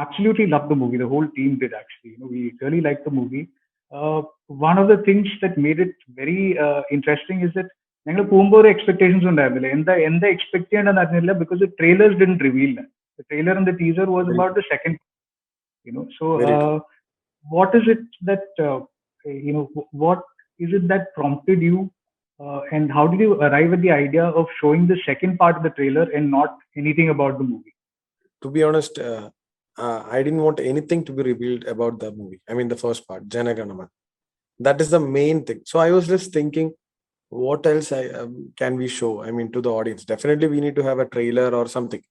absolutely loved the movie. The whole team did actually. We really liked the movie. One of the things that made it very interesting is that ഞങ്ങൾ പോകുമ്പോൾ ഒരു expectations ഉണ്ടായിരുന്നില്ല എന്താ expect ചെയ്യേണ്ടതെന്ന് അറിഞ്ഞില്ല because trailers didn't reveal the trailer and the teaser was Very about true. The second so Very true. what is it that what is it that prompted you and how did you arrive at the idea of showing the second part of the trailer and not anything about the movie? To be honest, I didn't want anything to be revealed about the movie. I mean, the first part, Jana Gana Mana. That is the main thing. So I was just thinking, what else can we show? I mean, to the audience. Definitely, we need to have a trailer or something.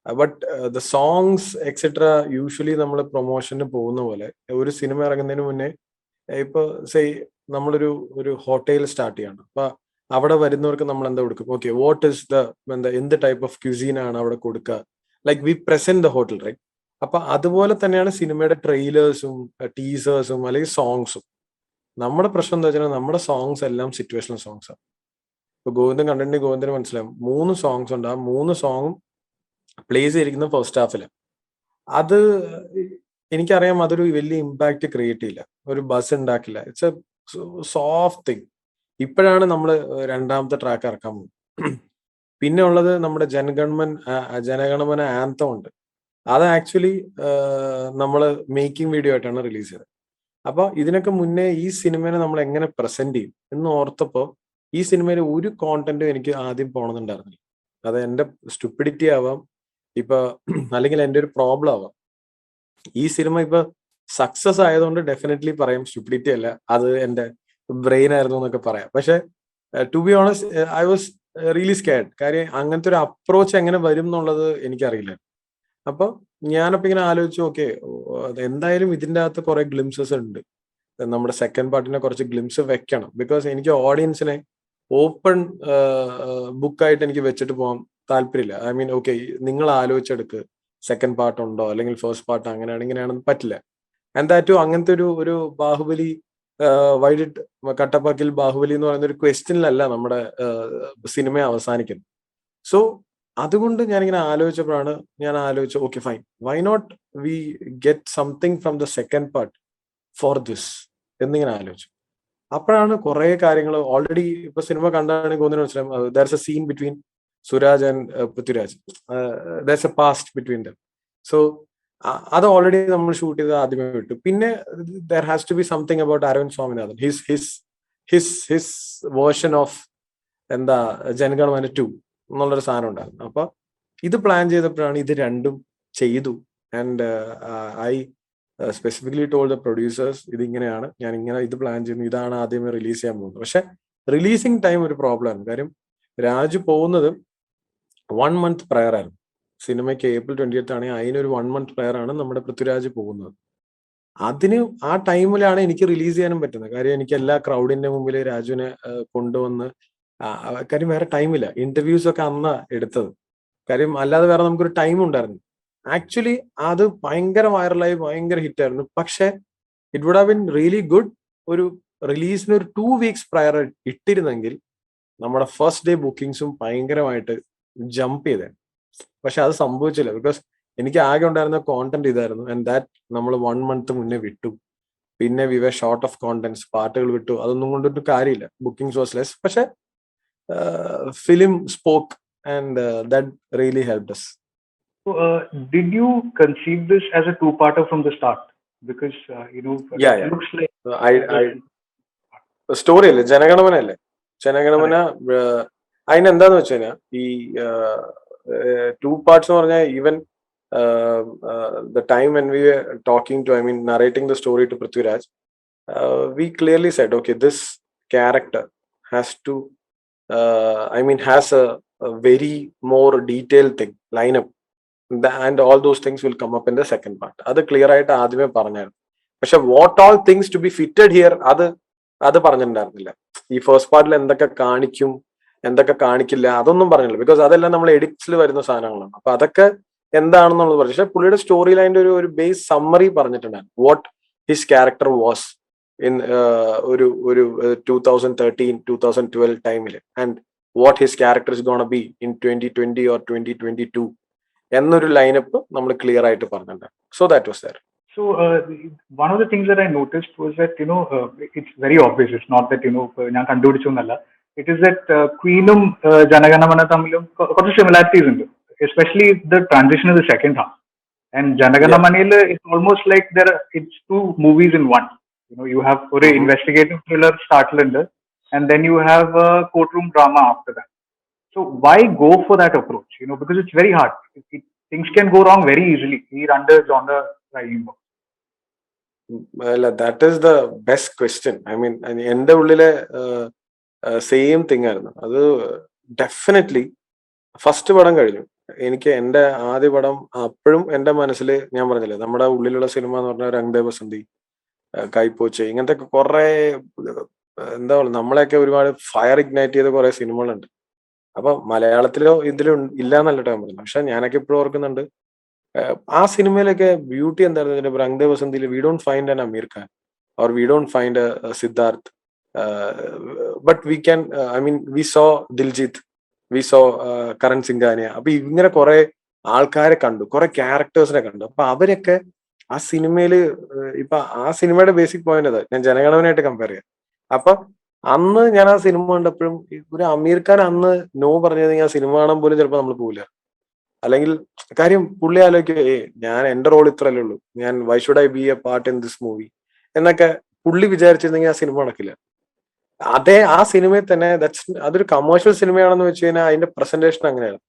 But the songs, etc. Usually, നമ്മൾ പ്രൊമോഷന് പോകുന്ന പോലെ ഒരു cinema ഇറങ്ങുന്നതിന് മുന്നേ ഇപ്പൊ say നമ്മളൊരു hotel start ചെയ്യണം. അപ്പൊ അവിടെ വരുന്നവർക്ക് നമ്മൾ എന്താ കൊടുക്കും? ഓക്കെ, വാട്ട് ഇസ് എന്ത് ടൈപ്പ് ഓഫ് ക്യൂസീൻ ആണ് അവിടെ കൊടുക്കുക? Like we present the hotel, right? അപ്പൊ അതുപോലെ തന്നെയാണ് സിനിമയുടെ ട്രെയിലേഴ്സും ടീസേഴ്സും അല്ലെങ്കിൽ സോങ്സും. നമ്മുടെ പ്രശ്നം എന്താ വെച്ചാൽ നമ്മുടെ സോങ്സ് എല്ലാം സിറ്റുവേഷണൽ സോങ്സ് ആണ്. ഇപ്പൊ ഗോവിന്ദൻ കണ്ടിട്ടുണ്ടെങ്കിൽ ഗോവിന്ദന് മനസ്സിലാവും 3 സോങ്സ് ഉണ്ട്. ആ 3 സോങ്ങും പ്ലേസ് ചെയ്തിരിക്കുന്ന ഫസ്റ്റ് ഹാഫിലാണ്. അത് എനിക്കറിയാം അതൊരു വലിയ ഇമ്പാക്ട് ക്രിയേറ്റ് ചെയ്യില്ല, ഒരു ബസ് ഉണ്ടാക്കില്ല. It's A soft thing. ഇപ്പോഴാണ് നമ്മൾ രണ്ടാമത്തെ ട്രാക്ക് ഇറക്കാൻ പോകുന്നത്. പിന്നെ ഉള്ളത് നമ്മുടെ ജനഗണമന ആന്തം ഉണ്ട്. അത് ആക്ച്വലി നമ്മൾ മേക്കിംഗ് വീഡിയോ ആയിട്ടാണ് റിലീസ് ചെയ്തത്. അപ്പൊ ഇതിനൊക്കെ മുന്നേ ഈ സിനിമയെ നമ്മൾ എങ്ങനെ പ്രസന്റ് ചെയ്യും എന്ന് ഓർത്തപ്പോ ഈ സിനിമയിലെ ഒരു കോണ്ടന്റും എനിക്ക് ആദ്യം പോകണമെന്നുണ്ടായിരുന്നില്ല. അത് എന്റെ സ്റ്റുപ്പിഡിറ്റി ആവാം, ഇപ്പൊ അല്ലെങ്കിൽ എന്റെ ഒരു പ്രോബ്ലം ആവാം. ഈ സിനിമ ഇപ്പൊ സക്സസ് ആയതുകൊണ്ട് ഡെഫിനറ്റ്ലി പറയാം സ്റ്റുപ്പിഡിറ്റി അല്ല, അത് എന്റെ ബ്രെയിൻ ആയിരുന്നു എന്നൊക്കെ പറയാം. പക്ഷെ to be honest I was really scared. കാര്യം അങ്ങനത്തെ ഒരു അപ്രോച്ച് എങ്ങനെ വരും എന്നുള്ളത് എനിക്കറിയില്ല. അപ്പൊ ഞാനപ്പോ ഇങ്ങനെ ആലോചിച്ചു, ഓക്കെ, എന്തായാലും ഇതിന്റെ അകത്ത് കുറെ ഗ്ലിംസസ് ഉണ്ട്. നമ്മുടെ സെക്കൻഡ് പാർട്ടിനെ കുറച്ച് ഗ്ലിംസ് വെക്കണം. ബിക്കോസ് എനിക്ക് ഓഡിയൻസിനെ ഓപ്പൺ ബുക്കായിട്ട് എനിക്ക് വെച്ചിട്ട് പോകാൻ താല്പര്യമില്ല. ഐ മീൻ, ഓക്കെ, നിങ്ങൾ ആലോചിച്ചെടുക്ക് സെക്കൻഡ് പാർട്ട് ഉണ്ടോ അല്ലെങ്കിൽ ഫസ്റ്റ് പാർട്ട് അങ്ങനെയാണ് ഇങ്ങനെയാണെന്ന് പറ്റില്ല. എന്താ അങ്ങനത്തെ ഒരു ബാഹുബലി വൈഡിറ്റ് കട്ടപ്പാക്കിൽ ബാഹുബലി എന്ന് പറയുന്ന ഒരു ക്വസ്റ്റ്യനിലല്ല നമ്മുടെ സിനിമ അവസാനിക്കുന്നത്. സോ അതുകൊണ്ട് ഞാനിങ്ങനെ ആലോചിച്ചപ്പോഴാണ് ഞാൻ ആലോചിച്ചു, okay fine, why not we get something from the second part for this എന്നിങ്ങനെ ആലോചിച്ചു. അപ്പോഴാണ് കുറെ കാര്യങ്ങൾ ഓൾറെഡി ഇപ്പൊ സിനിമ കണ്ടാണെങ്കിൽ ഒന്നിനും മനസ്സിലാവും. There's a scene between Suraj and Prithviraj. There's a past between them. So അത് ഓൾറെഡി നമ്മൾ ഷൂട്ട് ചെയ്ത് ആദ്യമേ വിട്ടു. പിന്നെ there has to be something about Aravind Swaminathan, his version of എന്താ ജനഗണമന 2 എന്നുള്ളൊരു സാധനം ഉണ്ടായിരുന്നു. അപ്പൊ ഇത് പ്ലാൻ ചെയ്തപ്പോഴാണ് ഇത് രണ്ടും ചെയ്തു. And I specifically told the producers ഇതിങ്ങനെയാണ്, ഞാൻ ഇങ്ങനെ ഇത് പ്ലാൻ ചെയ്യുന്നു, ഇതാണ് ആദ്യമേ റിലീസ് ചെയ്യാൻ പോകുന്നത്. പക്ഷെ റിലീസിങ് ടൈം ഒരു പ്രോബ്ലമാണ്. കാര്യം രാജു പോകുന്നത് 1 month പ്രയർ ആയിരുന്നു. സിനിമയ്ക്ക് April 20th ആണെങ്കിൽ അതിനൊരു 1 month പ്രയർ ആണ് നമ്മുടെ പൃഥ്വിരാജ് പോകുന്നത്. അതിന് ആ ടൈമിലാണ് എനിക്ക് റിലീസ് ചെയ്യാനും പറ്റുന്നത്. കാര്യം എനിക്ക് എല്ലാ ക്രൗഡിന്റെ മുമ്പിൽ രാജുവിനെ കൊണ്ടുവന്ന്, കാര്യം വേറെ ടൈമില്ല. ഇന്റർവ്യൂസ് ഒക്കെ അന്നാ എടുത്തത്. കാര്യം അല്ലാതെ വേറെ നമുക്കൊരു ടൈം ഉണ്ടായിരുന്നു. ആക്ച്വലി അത് ഭയങ്കര വൈറലായി, ഭയങ്കര ഹിറ്റ് ആയിരുന്നു. പക്ഷെ it would have been really good ഒരു റിലീസിന് ഒരു 2 weeks പ്രയർ ഇട്ടിരുന്നെങ്കിൽ നമ്മുടെ ഫസ്റ്റ് ഡേ ബുക്കിംഗ്സും ഭയങ്കരമായിട്ട് ജമ്പ് ചെയ്തേ. പക്ഷെ അത് സംഭവിച്ചില്ല. ബിക്കോസ് എനിക്ക് ആകെ ഉണ്ടായിരുന്ന കോണ്ടന്റ് ഇതായിരുന്നു. ആൻഡ് ദാറ്റ് നമ്മൾ 1 month മുന്നേ വിട്ടു. പിന്നെ we were short of contents, പാട്ടുകൾ വിട്ടു. അതൊന്നും കൊണ്ടൊരു കാര്യമില്ല. Bookings was less. പക്ഷെ film spoke and that really helped us. So, did you conceive this as a two-parter from the start? Because Yeah. it looks like story അല്ലേ, ജനഗണമന അല്ലേ. ജനഗണമന അതിനെന്താന്ന് വെച്ച് കഴിഞ്ഞാൽ ഈ 2 parts എന്ന് പറഞ്ഞാൽ even the time when we were talking to, I mean, narrating the story to Prithviraj, we clearly said, okay, this character has to, has a very more detailed thing, lineup, and all those things will come up in the second part. അത് clear ആയിട്ട് ആദ്യമേ പറഞ്ഞായിരുന്നു. പക്ഷെ what all things to be fitted here അത് പറഞ്ഞിട്ടുണ്ടായിരുന്നില്ല. ഈ first പാർട്ടിൽ എന്തൊക്കെ കാണിക്കും, എന്തൊക്കെ കാണിക്കില്ല, അതൊന്നും പറഞ്ഞില്ല. ബിക്കോസ് അതെല്ലാം നമ്മൾ എഡിറ്റ്സിൽ വരുന്ന സാധനങ്ങളാണ്. അപ്പൊ അതൊക്കെ എന്താണെന്നുള്ളത് പറഞ്ഞു. പക്ഷെ പുള്ളിയുടെ സ്റ്റോറി ലൈൻ്റെ ഒരു ബേസ് സമ്മറി പറഞ്ഞിട്ടുണ്ടായിരുന്നു. What his character was in ഒരു 2013-2012 ടൈമിൽ, and what his character is gonna be in 2020 or 2022. എന്നൊരു ലൈനപ്പ് നമ്മൾ ക്ലിയർ ആയിട്ട് പറഞ്ഞിട്ടുണ്ട്. So that was there. So one of the things that I noticed was that it's very obvious. It's not that ഞാൻ കണ്ടുപിടിച്ചു എന്നല്ല. It is that Queenum Jana Gana Mana തമ്മിലും കുറച്ച് similarities ഉണ്ട്. Especially the transition in the second half. And Jana Yeah. Manila, it's almost like it's two movies in one. You have an investigative thriller startlander, and then you have a courtroom drama after that. So why go for that approach? Because it's very hard. Things can go wrong very easily. Under genre പറയുമ്പോൾ. അല്ല, that is the best question. I mean എന്റെ ഉള്ളിലെ same thing ആയിരുന്നു അത്. Definitely first പടം കഴിഞ്ഞു. എനിക്ക് എന്റെ ആദ്യ പടം അപ്പോഴും എന്റെ മനസ്സിൽ ഞാൻ പറഞ്ഞില്ലേ, നമ്മുടെ ഉള്ളിലുള്ള സിനിമ എന്ന് പറഞ്ഞാൽ രംഗ് ബസന്തി, കൈപ്പോച്ച്, ഇങ്ങനത്തെ കുറെ എന്താ പറയുക, നമ്മളെയൊക്കെ ഒരുപാട് ഫയർ ഇഗ്നൈറ്റ് ചെയ്ത കുറെ സിനിമകളുണ്ട്. അപ്പൊ മലയാളത്തിലോ ഇതിലോ ഇല്ല എന്നല്ല ഞാൻ പറഞ്ഞു. പക്ഷെ ഞാനൊക്കെ ഇപ്പോഴും ഓർക്കുന്നുണ്ട് ആ സിനിമയിലൊക്കെ ബ്യൂട്ടി എന്തായിരുന്നു. രംഗ് ബസന്തിയിൽ we don't find an Aamir Khan or we don't find Siddharth, but we can I mean we saw Diljit, we saw Karan Singhania. അപ്പൊ ഇങ്ങനെ കുറെ ആൾക്കാരെ കണ്ടു, കുറെ ക്യാരക്ടേഴ്സിനെ കണ്ടു. അപ്പൊ അവരൊക്കെ ആ സിനിമയില് ഇപ്പൊ ആ സിനിമയുടെ ബേസിക് പോയിന്റ് അതാ, ഞാൻ ജനഗണമനായിട്ട് കമ്പയർ ചെയ്യാം. അപ്പൊ അന്ന് ഞാൻ ആ സിനിമ കണ്ടപ്പോഴും ഒരു അമീർ ഖാൻ അന്ന് നോ പറഞ്ഞതെങ്കിൽ ആ സിനിമ കാണാൻ പോലും ചിലപ്പോൾ നമ്മൾ പോവില്ല. അല്ലെങ്കിൽ കാര്യം പുള്ളി ആലോചിക്കുക, ഞാൻ എന്റെ റോൾ ഇത്രയല്ലേ ഉള്ളൂ, ഞാൻ why should I B A part in this movie എന്നൊക്കെ പുള്ളി വിചാരിച്ചിരുന്നെങ്കിൽ ആ സിനിമ നടക്കില്ല. അതേ ആ സിനിമയിൽ തന്നെ അതൊരു കമേഴ്ഷ്യൽ സിനിമയാണെന്ന് വെച്ച് കഴിഞ്ഞാൽ അതിന്റെ പ്രസന്റേഷൻ അങ്ങനെയാണ്.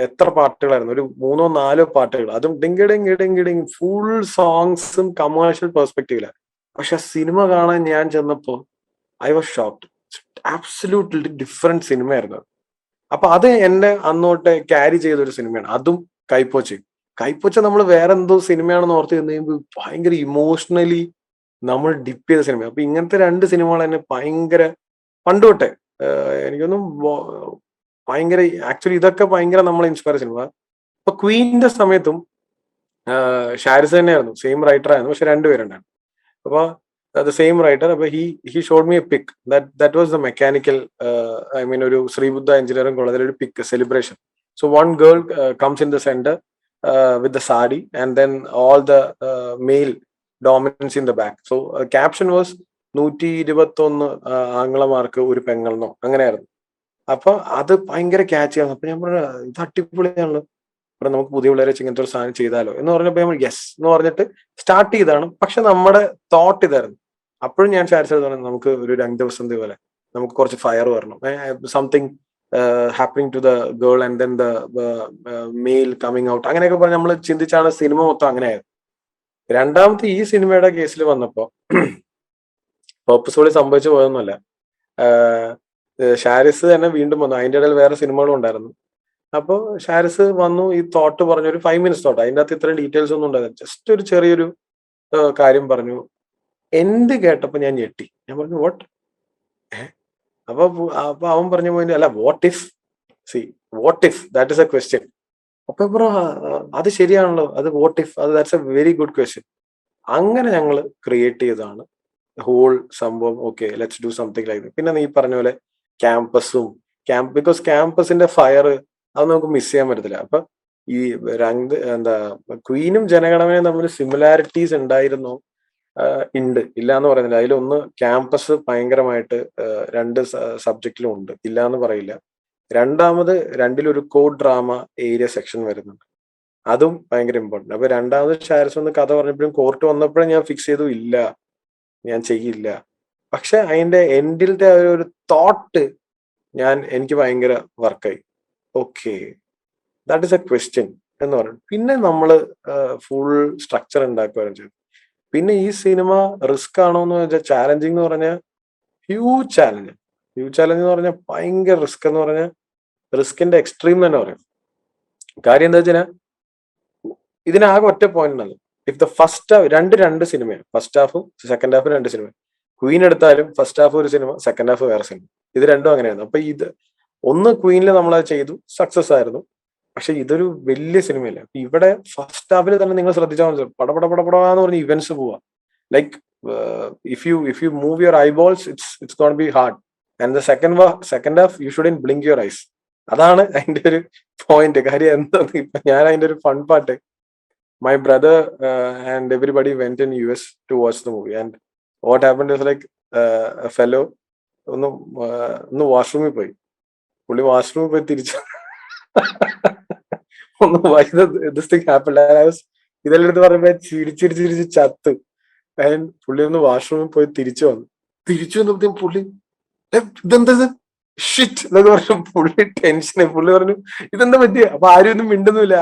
എത്ര പാട്ടുകളായിരുന്നു, ഒരു 3-4 പാട്ടുകൾ, അതും ഡിങ്കി ഡിങ്കി ഡിങ്കി ഡിങ് ഫുൾ സോങ്സും കമേഴ്ഷ്യൽ പെർസ്പെക്റ്റീവിലാണ്. പക്ഷെ സിനിമ കാണാൻ ഞാൻ ചെന്നപ്പോ I was shocked. Absolutely different സിനിമയായിരുന്നു. അപ്പൊ അത് എന്നെ അന്നോട്ട് ക്യാരി ചെയ്ത ഒരു സിനിമയാണ്. അതും കൈപ്പോച്ച. കൈപ്പോച്ച നമ്മൾ വേറെ എന്തോ സിനിമയാണെന്ന് ഓർത്ത് കഴിയുമ്പോൾ ഭയങ്കര ഇമോഷണലി നമ്മൾ ഡിപ്പ് ചെയ്ത സിനിമ. അപ്പൊ ഇങ്ങനത്തെ 2 സിനിമകൾ എന്നെ ഭയങ്കര പണ്ട് തൊട്ടേ എനിക്കൊന്നും ഭയങ്കര, ആക്ച്വലി ഇതൊക്കെ ഭയങ്കര നമ്മളെ ഇൻസ്പയർ സിനിമ. അപ്പൊ ക്വീനിന്റെ സമയത്തും ഷാരിസ് തന്നെയായിരുന്നു, സെയിം റൈറ്റർ ആയിരുന്നു, പക്ഷെ 2 പേരുണ്ടായിരുന്നു. അപ്പൊ the same writer, but he showed me a pic that was the mechanical I mean ഒരു ശ്രീബുദ്ധ എഞ്ചിനീയറിംഗ് കോളേജിൽ ഒരു pic celebration. So one girl comes in the center with the sari and then all the male dominance in the back. So caption was 121 ആംഗ്ലമാർക്ക് ഒരു പെങ്ങളെന്നോ അങ്ങനെയായിരുന്നു. അപ്പൊ അത് ഭയങ്കര catch ആയിരുന്നു. അപ്പൊ ഞാൻ പറഞ്ഞു ഇത് അടിപൊളിയാണല്ലോ, ഇവിടെ നമുക്ക് പുതിയ പിള്ളേരെ ഇങ്ങനത്തെ ഒരു സാധനം ചെയ്താലോ എന്ന് പറഞ്ഞപ്പോ നമ്മൾ യെസ് എന്ന് പറഞ്ഞിട്ട് സ്റ്റാർട്ട് ചെയ്താണ്. പക്ഷെ നമ്മുടെ തോട്ട് ഇതായിരുന്നു. അപ്പോഴും ഞാൻ ഷാരിസ് പറഞ്ഞു നമുക്ക് ഒരു രംഗ് ബസന്തി പോലെ നമുക്ക് കുറച്ച് ഫയർ വരണം, something happening to the girl and then the male coming out, അങ്ങനെയൊക്കെ പറഞ്ഞ് നമ്മൾ ചിന്തിച്ചാണ് സിനിമ മൊത്തം അങ്ങനെയായത്. രണ്ടാമത്തെ ഈ സിനിമയുടെ കേസിൽ വന്നപ്പോ പേർപ്പസ്ഫുള്ളി സംഭവിച്ചു പോയൊന്നുമല്ല. ഷാരിസ് തന്നെ വീണ്ടും വന്നു, അതിന്റെ ഇടയിൽ വേറെ സിനിമകളും ഉണ്ടായിരുന്നു. അപ്പൊ ഷാരിസ് വന്നു, ഈ തോട്ട് പറഞ്ഞു, ഒരു 5 minutes തോട്ട്, അതിൻ്റെ അകത്ത് ഇത്രയും ഡീറ്റെയിൽസ് ഒന്നും ഉണ്ടായിരുന്നു, ജസ്റ്റ് ഒരു ചെറിയൊരു കാര്യം പറഞ്ഞു. എന്ത് കേട്ടപ്പോ ഞാൻ ഞെട്ടി. ഞാൻ പറഞ്ഞു വാട്ട്. അപ്പൊ അപ്പൊ അവൻ പറഞ്ഞു പോയിന്റ് അല്ല, what if, see what if that is a question. അപ്പൊ ബ്രോ അത് ശരിയാണല്ലോ, അത് വാട്ട് ഇഫ്, അത് that's A very good question. അങ്ങനെ ഞങ്ങൾ ക്രിയേറ്റ് ചെയ്തതാണ് ഹോൾ സംഭവം. Okay let's do something like. പിന്നെ നീ പറഞ്ഞ പോലെ ക്യാമ്പസും ബിക്കോസ് ക്യാമ്പസിന്റെ ഫയർ അത് നമുക്ക് മിസ് ചെയ്യാൻ പറ്റത്തില്ല. അപ്പൊ ഈ ക്വീനും ജനഗണമനയും തമ്മിൽ സിമിലാരിറ്റീസ് ഉണ്ടായിരുന്നു, ഉണ്ട്, ഇല്ല എന്ന് പറയുന്നില്ല. അതിലൊന്ന് ക്യാമ്പസ് ഭയങ്കരമായിട്ട് 2 സബ്ജക്റ്റിലും ഉണ്ട്, ഇല്ല എന്ന് പറയില്ല. രണ്ടാമത് 2-ലൊരു കോഡ് ഡ്രാമ ഏരിയ സെക്ഷൻ വരുന്നുണ്ട്, അതും ഭയങ്കര ഇമ്പോർട്ടന്റ്. അപ്പൊ രണ്ടാമത് ഷാരിസ് ഒന്ന് കഥ പറഞ്ഞപ്പോഴും കോർട്ട് വന്നപ്പോഴും ഞാൻ ഫിക്സ് ചെയ്തു, ഇല്ല ഞാൻ ചെയ്യില്ല. പക്ഷെ അതിന്റെ എൻഡിലത്തെ ഒരു തോട്ട് എനിക്ക് ഭയങ്കര വർക്കായി. Okay that is a question എന്ന് പറഞ്ഞു. പിന്നെ നമ്മള് ഫുൾ സ്ട്രക്ചർ ഉണ്ടാക്കുകയാണ് ചെയ്തത്. പിന്നെ ഈ സിനിമ റിസ്ക് ആണോ എന്ന് വെച്ചാൽ ചാലഞ്ചിങ് എന്ന് പറഞ്ഞാൽ ഹ്യൂജ് ചാലഞ്ച് എന്ന് പറഞ്ഞാൽ ഭയങ്കര റിസ്ക് എന്ന് പറഞ്ഞാൽ റിസ്കിന്റെ എക്സ്ട്രീം തന്നെ പറയും. കാര്യം എന്താ വെച്ചാൽ ഇതിനാകെ ഒറ്റ പോയിന്റ് ഉണ്ടല്ലോ. ഇഫ് ദ ഫസ്റ്റ് രണ്ട് സിനിമയാണ്, ഫസ്റ്റ് ഹാഫും സെക്കൻഡ് ഹാഫും 2 സിനിമ. ക്വീൻ എടുത്താലും ഫസ്റ്റ് ഹാഫ് ഒരു സിനിമ, സെക്കൻഡ് ഹാഫ് വേറെ സിനിമ. ഇത് രണ്ടും അങ്ങനെയായിരുന്നു. അപ്പൊ ഒന്ന് ക്വീനിൽ നമ്മളത് ചെയ്തു, സക്സസ് ആയിരുന്നു. പക്ഷെ ഇതൊരു വലിയ സിനിമയല്ല. ഇവിടെ ഫസ്റ്റ് ഹാഫിൽ തന്നെ നിങ്ങൾ ശ്രദ്ധിച്ചാൽ മനസ്സിലാവും, പടപടപടപടാന്ന് പറഞ്ഞ് ഇവന്റ്സ് പോവാ. Like if you move your eyeballs it's gonna be hard. And the second half you shouldn't blink your eyes. അതാണ് അതിന്റെ ഒരു പോയിന്റ്. കാര്യം എന്താ, ഇപ്പൊ ഞാൻ അതിന്റെ ഒരു fun part, my brother and everybody went in US to watch the movie, and what happened is like a fellow ഒന്ന് വാഷ്റൂമിൽ പോയി, പുള്ളി വാഷ്റൂമിൽ പോയി തിരിച്ചു ഒന്ന് this thing happened, and I was ഇതെല്ലാം എടുത്ത് പറയുമ്പോ ചിരിച്ചിരിച്ച് ചത്തു. ആൻഡ് പുള്ളി ഒന്ന് വാഷ്റൂമിൽ പോയി തിരിച്ചു വന്നപ്പോഴത്തേക്കും പുള്ളി ഇതെന്താ ഷിറ്റ് എന്നൊക്കെ പറഞ്ഞു. പുള്ളി ടെൻഷനായി. പുള്ളി പറഞ്ഞു ഇതെന്താ പറ്റിയ? അപ്പൊ ആരും ഒന്നും മിണ്ടുന്നില്ല,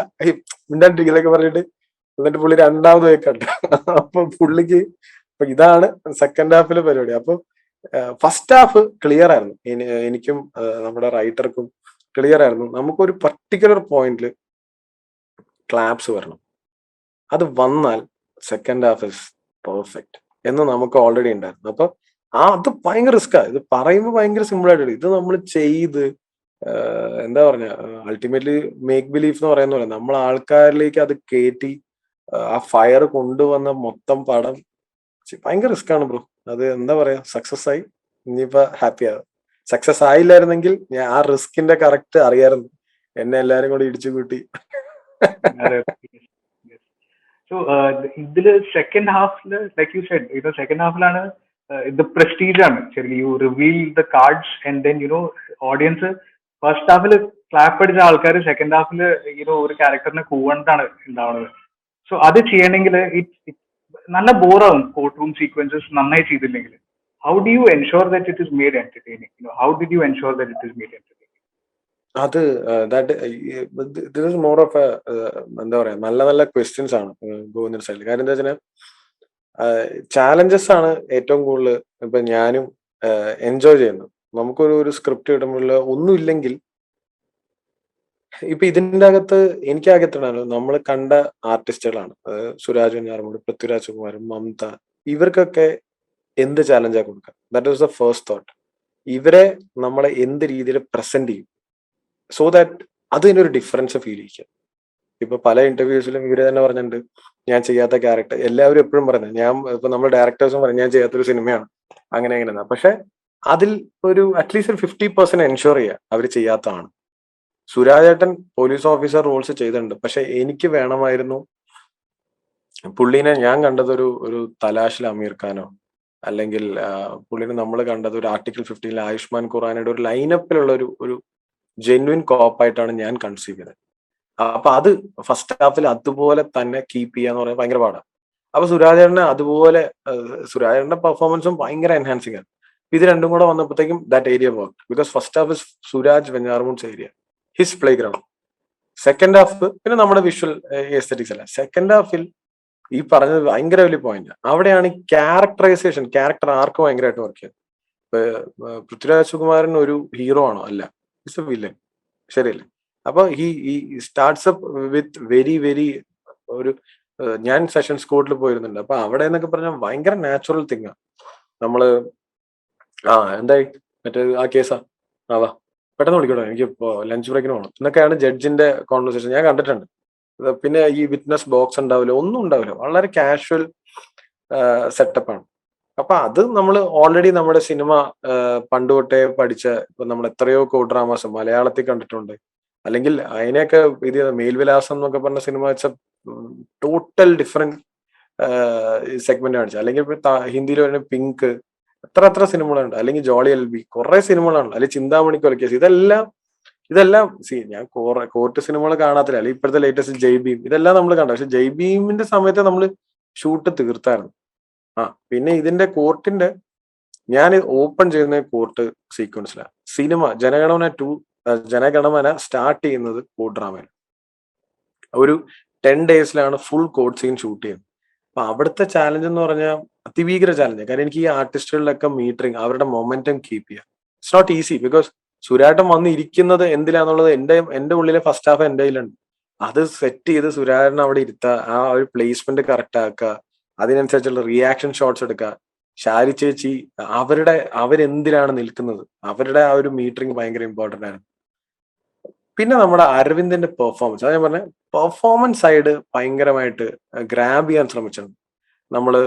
മിണ്ടാണ്ടിരിക്കുന്നൊക്കെ പറഞ്ഞിട്ട്. എന്നിട്ട് പുള്ളി രണ്ടാമത് പോയി കണ്ടു. അപ്പൊ പുള്ളിക്ക് ഇതാണ് സെക്കൻഡ് ഹാഫിലെ പരിപാടി. അപ്പൊ ഫസ്റ്റ് ഹാഫ് ക്ലിയർ ആയിരുന്നു, എനിക്കും നമ്മുടെ റൈറ്റർക്കും ക്ലിയർ ആയിരുന്നു. നമുക്കൊരു പർട്ടിക്കുലർ പോയിന്റിൽ ക്ലാപ്സ് വരണം, അത് വന്നാൽ സെക്കൻഡ് ഹാഫ് ഇസ് പെർഫെക്റ്റ് എന്ന് നമുക്ക് ഓൾറെഡി ഉണ്ടായിരുന്നു. അപ്പൊ അത് ഭയങ്കര റിസ്ക്കാ. ഇത് പറയുമ്പോൾ ഭയങ്കര സിമ്പിൾ ആയിട്ട്, ഇത് നമ്മൾ ചെയ്ത് എന്താ പറഞ്ഞ അൾട്ടിമേറ്റ്ലി മേക്ക് ബിലീഫ് എന്ന് പറയുന്ന പോലെ നമ്മൾ ആൾക്കാരിലേക്ക് അത് കയറ്റി ആ ഫയർ കൊണ്ടുവന്ന മൊത്തം പടം ഭയങ്കര റിസ്ക് ആണ് ബ്രോ. അത് എന്താ പറയാ, സക്സസ് ആയി, ഇനിയിപ്പോ ഹാപ്പി ആവും. സക്സസ് ആയില്ലായിരുന്നെങ്കിൽ ഞാൻ ആ റിസ്കിന്റെ കറക്റ്റ് അറിയായിരുന്നു, എന്നെ എല്ലാരും കൂടി ഇടിച്ചു കൂട്ടി. സോ ഇതില് സെക്കൻഡ് ഹാഫില് ലൈക്ക് യു സെഡ്, ഇത് സെക്കൻഡ് ഹാഫിലാണ് ഇത് പ്രസ്റ്റീജ് ആണ് ശരി. You reveal the cards and then audience first ഹാഫിൽ ക്ലാപ്പ് അടിച്ച ആൾക്കാർ സെക്കൻഡ് ഹാഫിൽ ഒരു ക്യാരക്ടറിനെ കൂവണ്ടാണ് ഉണ്ടാവുന്നത്. സോ അത് ചെയ്യണമെങ്കിൽ നല്ല ബോറാവും കോർട്ട് റൂം സീക്വൻസസ് നന്നായി ചെയ്തില്ലെങ്കിൽ. How do you ensure that it is made entertaining? How did you ensure that it is made entertaining? അത് ദിസ് ഇസ് മോർ ഓഫ് എന്താ പറയാ, നല്ല നല്ല ക്വസ്റ്റ്യൻസ് ആണ് ഗോവിന്ദൻ സൈഡിൽ. കാര്യം എന്താ വെച്ചാൽ ചാലഞ്ചസ് ആണ് ഏറ്റവും കൂടുതൽ ഇപ്പൊ ഞാനും എൻജോയ് ചെയ്യുന്നു. നമുക്കൊരു സ്ക്രിപ്റ്റ് കിട്ടുമ്പോൾ ഒന്നുമില്ലെങ്കിൽ, ഇപ്പൊ ഇതിന്റെ അകത്ത് എനിക്കകത്തുണ്ടല്ലോ നമ്മൾ കണ്ട ആർട്ടിസ്റ്റുകളാണ്, സുരാജ് വെഞ്ഞാറമൂട്, പൃഥ്വിരാജ്, സുകുമാരൻ, മമത, ഇവർക്കൊക്കെ എന്ത് ചാലഞ്ചാ കൊടുക്കുക? That was the first thought. ഇവരെ നമ്മളെ എന്ത് രീതിയിൽ പ്രസന്റ് ചെയ്യും, സോ ദാറ്റ് അതിനൊരു ഡിഫറൻസ് ഫീൽ ചെയ്യിക്കുക. ഇപ്പൊ പല ഇന്റർവ്യൂസിലും ഇവര് തന്നെ പറഞ്ഞിട്ടുണ്ട്, ഞാൻ ചെയ്യാത്ത ക്യാരക്ടർ. എല്ലാവരും എപ്പോഴും പറയുന്നത്, ഞാൻ ഇപ്പൊ നമ്മൾ ഡയറക്ടേഴ്സും പറയും ഞാൻ ചെയ്യാത്തൊരു സിനിമയാണ് അങ്ങനെ എങ്ങനെയാ. പക്ഷെ അതിൽ ഒരു അറ്റ്ലീസ്റ്റ് ഒരു 50% എൻഷുർ ചെയ്യുക അവർ ചെയ്യാത്തതാണ്. സുരാജേട്ടൻ പോലീസ് ഓഫീസർ റോൾസ് ചെയ്തിട്ടുണ്ട്, പക്ഷെ എനിക്ക് വേണമായിരുന്നു പുള്ളീനെ ഞാൻ കണ്ടത് ഒരു തലാഷിൽ അമീർ ഖാനോ, അല്ലെങ്കിൽ പുള്ളിനെ നമ്മൾ കണ്ടത് ഒരു ആർട്ടിക്കിൾ 15 ആയുഷ്മാൻ ഖുറാനയുടെ ഒരു ലൈനപ്പിലുള്ള ഒരു ജെന്വിൻ കോപ്പായിട്ടാണ് ഞാൻ കൺസീവ് ചെയ്തത്. അപ്പൊ അത് ഫസ്റ്റ് ഹാഫിൽ അതുപോലെ തന്നെ കീപ്പ് ചെയ്യാന്ന് പറയുന്നത് ഭയങ്കര പാടാണ്. അപ്പൊ സുരാജേട്ടനെ അതുപോലെ സുരാജേട്ടന്റെ പെർഫോമൻസും ഭയങ്കര എൻഹാൻസിങ് ആണ്. ഇത് രണ്ടും കൂടെ വന്നപ്പോഴത്തേക്കും that area work, because first half is Suraj Venjaramoodu's area, his playground. Second half പിന്നെ നമ്മുടെ വിഷ്വൽ എസ്തെറ്റിക്സ് അല്ല. സെക്കൻഡ് ഹാഫിൽ ഈ പറഞ്ഞത് ഭയങ്കര വലിയ പോയിന്റ്. അവിടെയാണ് ഈ ക്യാരക്ടറൈസേഷൻ, ക്യാരക്ടർ ആർക്ക് ഭയങ്കരമായിട്ട് വർക്ക് ചെയ്തത്. പൃഥ്വിരാജ് സുകുമാരൻ ഒരു ഹീറോ ആണോ? അല്ല, ഇറ്റ്സ് എ വില്ലൻ, ശരിയല്ലേ? അപ്പൊ ഈ starts up with very very ഒരു ഞാൻ സെഷൻസ് കോർട്ടിൽ പോയിരുന്നുണ്ട്. അപ്പൊ അവിടെ എന്നൊക്കെ പറഞ്ഞാൽ ഭയങ്കര നാച്ചുറൽ തിങ്ങാ. നമ്മള് എന്തായി മറ്റേ ആ കേസാ, വാ പെട്ടെന്ന് വിളിക്കണോ, എനിക്ക് ഇപ്പോ ലഞ്ച് ബ്രേക്കിന് പോകണം എന്നൊക്കെയാണ് ജഡ്ജിന്റെ കോൺവെർസേഷൻ ഞാൻ കണ്ടിട്ടുണ്ട്. പിന്നെ ഈ വിറ്റ്നസ് ബോക്സ് ഉണ്ടാവില്ല, ഒന്നും ഉണ്ടാവില്ല, വളരെ കാഷ്വൽ സെറ്റപ്പാണ്. അപ്പൊ അത് നമ്മൾ ഓൾറെഡി നമ്മുടെ സിനിമ പണ്ട് തൊട്ടേ പഠിച്ച, ഇപ്പൊ നമ്മൾ എത്രയോ കോ ഡ്രാമാസ് മലയാളത്തിൽ കണ്ടിട്ടുണ്ട്. അല്ലെങ്കിൽ അതിനെയൊക്കെ ഇത് മേൽവിലാസം എന്നൊക്കെ പറഞ്ഞ സിനിമ വെച്ച ടോട്ടൽ ഡിഫറെന്റ് സെഗ്മെന്റ് കാണിച്ചത്. അല്ലെങ്കിൽ ഹിന്ദിയിൽ വരുന്ന പിങ്ക്, എത്ര സിനിമകളുണ്ട്. അല്ലെങ്കിൽ ജോളി LB, കുറെ സിനിമകളാണ്. അല്ലെങ്കിൽ ചിന്താമണി കൊലക്കേസ്, ഇതെല്ലാം ഞാൻ കോർട്ട് സിനിമകൾ കാണാത്തില്ല. അല്ലെങ്കിൽ ഇപ്പോഴത്തെ ലേറ്റസ്റ്റ് ജയ് ഭീം, ഇതെല്ലാം നമ്മൾ കണ്ട. പക്ഷെ ജയ് ഭീമിന്റെ സമയത്ത് നമ്മൾ ഷൂട്ട് തീർത്തായിരുന്നു. പിന്നെ ഇതിന്റെ കോർട്ടിന്റെ ഞാൻ ഓപ്പൺ ചെയ്യുന്ന കോർട്ട് സീക്വൻസിലാണ്. സിനിമ ജനഗണമന സ്റ്റാർട്ട് ചെയ്യുന്നത് കോർട്ട് ഡ്രാമയിൽ. ഒരു 10 daysലാണ് ഫുൾ കോർട്ട് സീൻ ഷൂട്ട് ചെയ്യുന്നത്. അപ്പൊ അവിടുത്തെ ചാലഞ്ച് എന്ന് പറഞ്ഞാൽ അതിഭീകര ചാലഞ്ച്. കാരണം എനിക്ക് ഈ ആർട്ടിസ്റ്റുകളിലൊക്കെ മീറ്ററിങ്, അവരുടെ മൊമെന്റം കീപ്പ് ചെയ്യുക, ഇറ്റ്സ് നോട്ട് ഈസി. ബിക്കോസ് സുരാട്ടം വന്ന് ഇരിക്കുന്നത് എന്തിലാന്നുള്ളത് എന്റെ ഉള്ളിലെ ഫസ്റ്റ് ഹാഫ് എന്റെ കയ്യിലുണ്ട്. അത് സെറ്റ് ചെയ്ത് സുരാട്ടനെ അവിടെ ഇരുത്തുക, ആ ഒരു പ്ലേസ്മെന്റ് കറക്റ്റ് ആക്കുക, അതിനനുസരിച്ചുള്ള റിയാക്ഷൻ ഷോട്ട്സ് എടുക്കുക. ഷാരി ചേച്ചി അവരെന്തിലാണ് നിൽക്കുന്നത്, അവരുടെ ആ ഒരു മീറ്ററിങ് ഭയങ്കര ഇമ്പോർട്ടന്റ് ആണ്. പിന്നെ നമ്മുടെ അരവിന്ദന്റെ പെർഫോമൻസ്, അത് ഞാൻ പറഞ്ഞ പെർഫോമൻസ് സൈഡ് ഭയങ്കരമായിട്ട് ഗ്രാബ് ചെയ്യാൻ ശ്രമിച്ചിട്ടുണ്ട്. നമ്മള്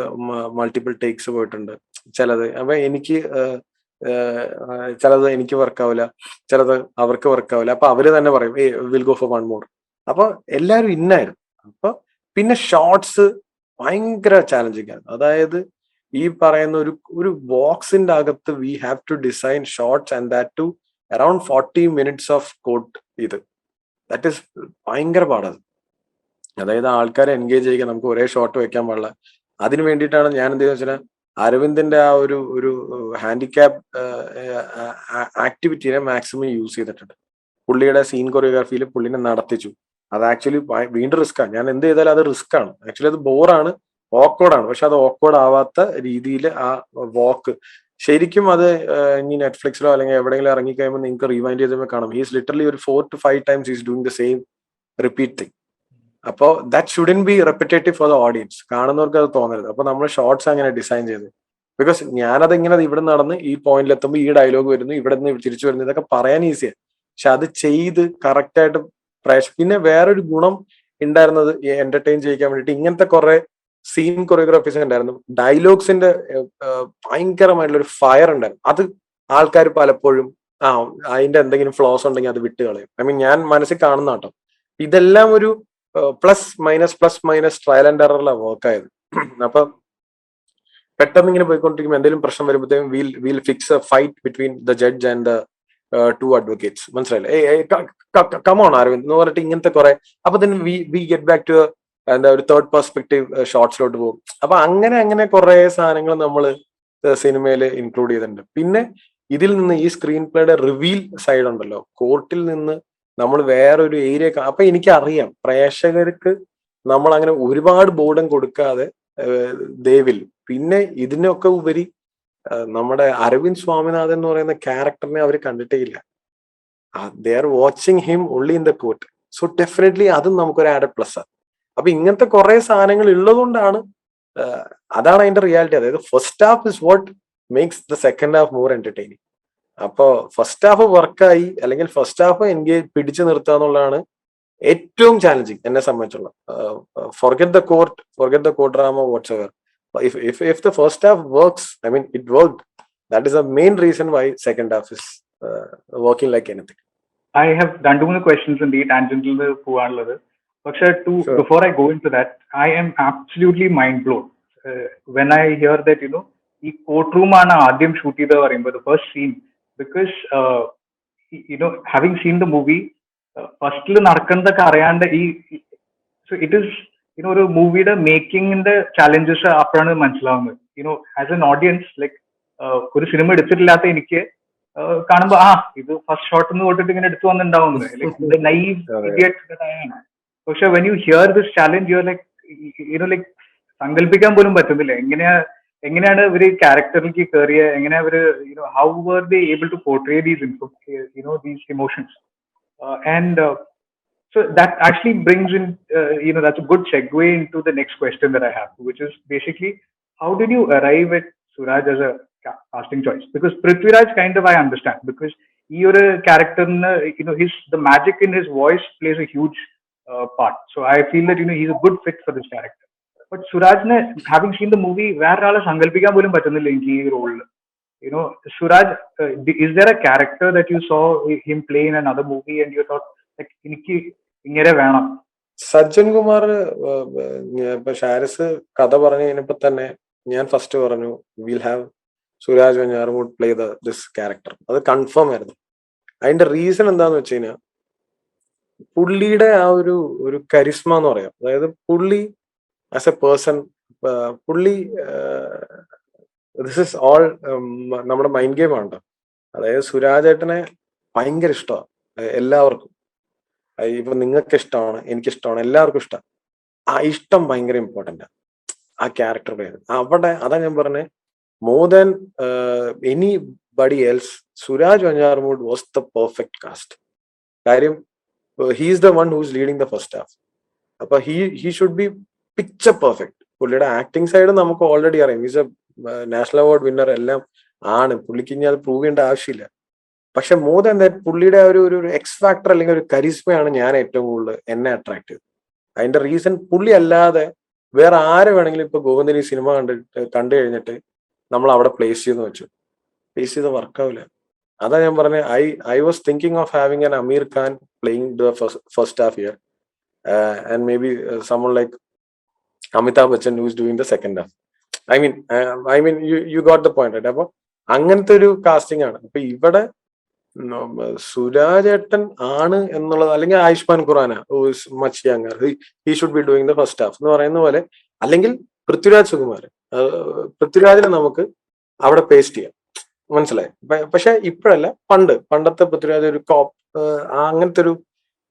മൾട്ടിപ്പിൾ ടേക്സ് പോയിട്ടുണ്ട് ചിലത്. അപ്പൊ എനിക്ക് ചിലത് എനിക്ക് വർക്കാവില്ല, ചിലത് അവർക്ക് വർക്കാവില്ല. അപ്പൊ അവര് തന്നെ പറയും will go for one more. അപ്പൊ എല്ലാവരും ഇന്നായിരുന്നു. അപ്പൊ പിന്നെ ഷോർട്സ് ഭയങ്കര ചാലഞ്ചിങ് ആണ്. അതായത് ഈ പറയുന്ന ഒരു ബോക്സിന്റെ അകത്ത് we have to design shots and that to around 40 minutes of court. That is ഭയങ്കര പാടാണ്. അതായത് ആൾക്കാരെ എൻഗേജ് ചെയ്യിക്കാൻ നമുക്ക് ഒരേ ഷോട്ട് വെക്കാൻ പാടില്ല. അതിന് വേണ്ടിയിട്ടാണ് ഞാൻ എന്ത് വെച്ചാൽ അരവിന്ദിന്റെ ആ ഒരു ഹാൻഡിക്യാപ്പ് ആക്ടിവിറ്റിനെ മാക്സിമം യൂസ് ചെയ്തിട്ടുണ്ട്. പുള്ളിയുടെ സീൻ കൊറിയോഗ്രാഫിയിൽ പുള്ളിനെ നടത്തിച്ചു. അത് ആക്ച്വലി വീണ്ടും റിസ്ക് ആണ്. ഞാൻ എന്ത് ചെയ്താലും അത് റിസ്ക് ആണ്. ആക്ച്വലി അത് ബോറാണ്, ഓക്വേർഡാണ്. പക്ഷെ അത് ഓക്വേർഡ് ആവാത്ത രീതിയിൽ ആ വാക്ക് ശരിക്കും അത് ഇനി നെറ്റ്ഫ്ലിക്സിലോ അല്ലെങ്കിൽ എവിടെയെങ്കിലും ഇറങ്ങിക്കഴിയുമ്പോൾ നിങ്ങൾക്ക് റിവൈൻഡ് ചെയ്തുമ്പോൾ കാണാം. ഹീസ് ലിറ്ററലി ഒരു 4 to 5 times is doing the same repeat thing. അപ്പോൾ that shouldn't be repetitive for the audience. കാണുന്നവർക്ക് അത് തോന്നരുത്. അപ്പൊ നമ്മൾ ഷോർട്സ് അങ്ങനെ ഡിസൈൻ ചെയ്ത്, ബിക്കോസ് ഞാനത് ഇങ്ങനെ ഇവിടെ നടന്ന് ഈ പോയിന്റിൽ എത്തുമ്പോൾ ഈ ഡയലോഗ് വരുന്നു, ഇവിടെ നിന്ന് തിരിച്ചു വരുന്നു, ഇതൊക്കെ പറയാൻ ഈസിയാണ്. പക്ഷെ അത് ചെയ്ത് കറക്റ്റ് ആയിട്ട് പിന്നെ വേറൊരു ഗുണം ഉണ്ടായിരുന്നത് എന്റർടൈൻ ചെയ്യിക്കാൻ വേണ്ടിയിട്ട് ഇങ്ങനത്തെ കുറെ സീൻ കൊറിയോഗ്രാഫീസ് ഉണ്ടായിരുന്നു. ഡയലോഗ്സിന്റെ ഭയങ്കരമായിട്ടുള്ള ഒരു ഫയർ ഉണ്ടായിരുന്നു. അത് ആൾക്കാർ പലപ്പോഴും അതിന്റെ എന്തെങ്കിലും ഫ്ലോസ് ഉണ്ടെങ്കിൽ അത് വിട്ട് കളയും. ഐ മീൻ ഞാൻ മനസ്സിൽ കാണുന്ന കേട്ടോ. ഇതെല്ലാം ഒരു പ്ലസ് മൈനസ് ട്രയൽ ആൻഡ് എററിലാണ് വർക്ക് ആയത്. അപ്പൊ പെട്ടെന്ന് ഇങ്ങനെ പോയിക്കൊണ്ടിരിക്കുമ്പോൾ എന്തെങ്കിലും പ്രശ്നം വരുമ്പോഴത്തേക്കും will fix a fight between the judge and the 2 advocates. മനസ്സിലായില്ലേ? കമോൺ അരവിന്ദ് എന്ന് പറഞ്ഞിട്ട് ഇങ്ങനത്തെ കുറെ. അപ്പൊ then we get back to എന്താ ഒരു തേർഡ് പെർസ്പെക്ടീവ് ഷോർട്സിലോട്ട് പോകും. അപ്പൊ അങ്ങനെ കുറെ സാധനങ്ങൾ നമ്മൾ സിനിമയിൽ ഇൻക്ലൂഡ് ചെയ്തിട്ടുണ്ട്. പിന്നെ ഇതിൽ നിന്ന് ഈ സ്ക്രീൻ പ്ലേയുടെ റിവീൽ സൈഡ് ഉണ്ടല്ലോ, കോർട്ടിൽ നിന്ന് നമ്മൾ വേറൊരു ഏരിയ. അപ്പൊ എനിക്കറിയാം പ്രേക്ഷകർക്ക് നമ്മൾ അങ്ങനെ ഒരുപാട് ബോർഡം കൊടുക്കാതെ ദേവിൽ. പിന്നെ ഇതിനൊക്കെ ഉപരി നമ്മുടെ അരവിന്ദ് സ്വാമിനാഥൻ എന്ന് പറയുന്ന ക്യാരക്ടറിനെ അവർ കണ്ടിട്ടേ ഇല്ല. They are watching him only in the court. So definitely അതും നമുക്കൊരു ആഡഡ് പ്ലസ് ആണ്. അപ്പൊ ഇങ്ങനത്തെ കുറെ സാധനങ്ങൾ ഉള്ളതുകൊണ്ടാണ് അതാണ് അതിന്റെ റിയാലിറ്റി. അതായത് first half is what makes the second half more entertaining. അപ്പോ ഫസ്റ്റ് ഹാഫ് വർക്കായി അല്ലെങ്കിൽ ഫസ്റ്റ് ഹാഫ് എൻഗേജ് പിടിച്ചു നിർത്തുക എന്നുള്ളതാണ് ഏറ്റവും ചാലഞ്ചിങ് എന്നെ സംബന്ധിച്ചുള്ള. Forget the court drama whatsoever. If the first half works, I mean, it worked. That is the main reason why second half is working like anything. I have done 2 questions in the tangential പോവാനുള്ളത്. പക്ഷെ before I go into that, I am absolutely mind blown when I hear that ഈ court room ആണ് ആദ്യം shoot ചെയ്ത് പറയുമ്പോൾ the first scene, because having seen the movie, ഫസ്റ്റിൽ നടക്കുന്നതൊക്കെ അറിയാണ്ട് so it is ഒരു മൂവിയുടെ മേക്കിങ്ങിന്റെ ചാലഞ്ചസ് അപ്പോഴാണ് മനസ്സിലാവുന്നത്. ആസ് എൻ ഓഡിയൻസ്, ലൈക്ക് ഒരു സിനിമ എടുത്തിട്ടില്ലാത്ത എനിക്ക് കാണുമ്പോ ഇത് ഫസ്റ്റ് ഷോട്ട് എന്ന് തൊട്ടിട്ട് ഇങ്ങനെ എടുത്തു വന്നിട്ടുണ്ടാവുന്നത്. Like naive idiot. പക്ഷെ when you hear this challenge you are like സങ്കല്പിക്കാൻ പോലും പറ്റുന്നില്ല എങ്ങനെയാണ് ഇവര് ക്യാരക്ടറിലേക്ക് കയറിയ, എങ്ങനെയാ അവര് how were they able to portray these these emotions. And so that actually brings in, that's a good segue into the next question that I have, which is basically, how did you arrive at Suraj as a casting choice? Because Prithviraj kind of I understand, because your character, the magic in his voice plays a huge part. So I feel that he's a good fit for this character. But Suraj, having seen the movie, where all sankalpikkan polum pattunnilla inki ee role. Suraj, is there a character that you saw him play in another movie and you thought like inki ഇങ്ങനെ വേണം? സജ്ജൻ കുമാർ ഇപ്പൊ ഷാരിസ് കഥ പറഞ്ഞു കഴിഞ്ഞപ്പോ തന്നെ ഞാൻ first പറഞ്ഞു will have Suraj Venjaramoodu play this character. അത് കൺഫേം ആയിരുന്നു. അതിന്റെ റീസൺ എന്താന്ന് വെച്ച് കഴിഞ്ഞാൽ പുള്ളിയുടെ ആ ഒരു കരിസ്മ എന്ന് പറയാം. അതായത് പുള്ളി ആസ് എ പേഴ്സൺ, പുള്ളി ദിസ് ഇസ് ഓൾ നമ്മുടെ മൈൻഡ് ഗെയിം ആണ്. അതായത് സുരാജേട്ടനെ ഭയങ്കര ഇഷ്ടമാണ് എല്ലാവർക്കും. ഇപ്പൊ നിങ്ങൾക്ക് ഇഷ്ടമാണ്, എനിക്കിഷ്ടമാണ്, എല്ലാവർക്കും ഇഷ്ടം. ആ ഇഷ്ടം ഭയങ്കര ഇമ്പോർട്ടന്റ് ആ ക്യാരക്ടർ പ്ലേ. അവിടെ അതാ ഞാൻ പറഞ്ഞേ, more than anybody else Suraj Venjaramoodu was the perfect cast. കാര്യം he's the one who's leading the first half. അപ്പൊ he should be picture perfect. പുള്ളിയുടെ ആക്ടിങ് സൈഡ് നമുക്ക് ഓൾറെഡി അറിയാം. He's a national award winner എല്ലാം ആണ്. പുള്ളിക്ക് ഇനി അത് പ്രൂവ് ചെയ്യേണ്ട ആവശ്യമില്ല. പക്ഷെ മോർ ദാൻ ദാറ്റ് പുള്ളിയുടെ ഒരു എക്സ് ഫാക്ടർ അല്ലെങ്കിൽ ഒരു കരിസ്മയാണ് ഞാൻ ഏറ്റവും കൂടുതൽ എന്നെ അട്രാക്ട് ചെയ്തത്. അതിന്റെ റീസൺ പുള്ളി അല്ലാതെ വേറെ ആരെ വേണമെങ്കിലും ഇപ്പൊ ഗോവിന്ദൻ ഈ സിനിമ കണ്ടു കഴിഞ്ഞിട്ട് നമ്മൾ അവിടെ പ്ലേസ് ചെയ്യുന്ന വെച്ചു. ഫേസ് ചെയ്ത് വർക്കാവില്ല. അതാ ഞാൻ പറഞ്ഞ I was thinking of having an Amir Khan playing the first half here, and maybe someone like Amitabh Bachchan who is doing the second half. I mean, you got the point, right? അപ്പൊ അങ്ങനത്തെ ഒരു casting ആണ്. അപ്പൊ ഇവിടെ സുരാജ് ഏട്ടൻ ആണ് എന്നുള്ളത്, അല്ലെങ്കിൽ Ayushmann Khurrana much younger, he should be doing the first half എന്ന് പറയുന്ന പോലെ, അല്ലെങ്കിൽ പൃഥ്വിരാജ് സുകുമാരൻ, പൃഥ്വിരാജിനെ നമുക്ക് അവിടെ പേസ്റ്റ് ചെയ്യാം. മനസ്സിലായി? പക്ഷെ ഇപ്പോഴല്ല, പണ്ടത്തെ പൃഥ്വിരാജ് ഒരു അങ്ങനത്തെ ഒരു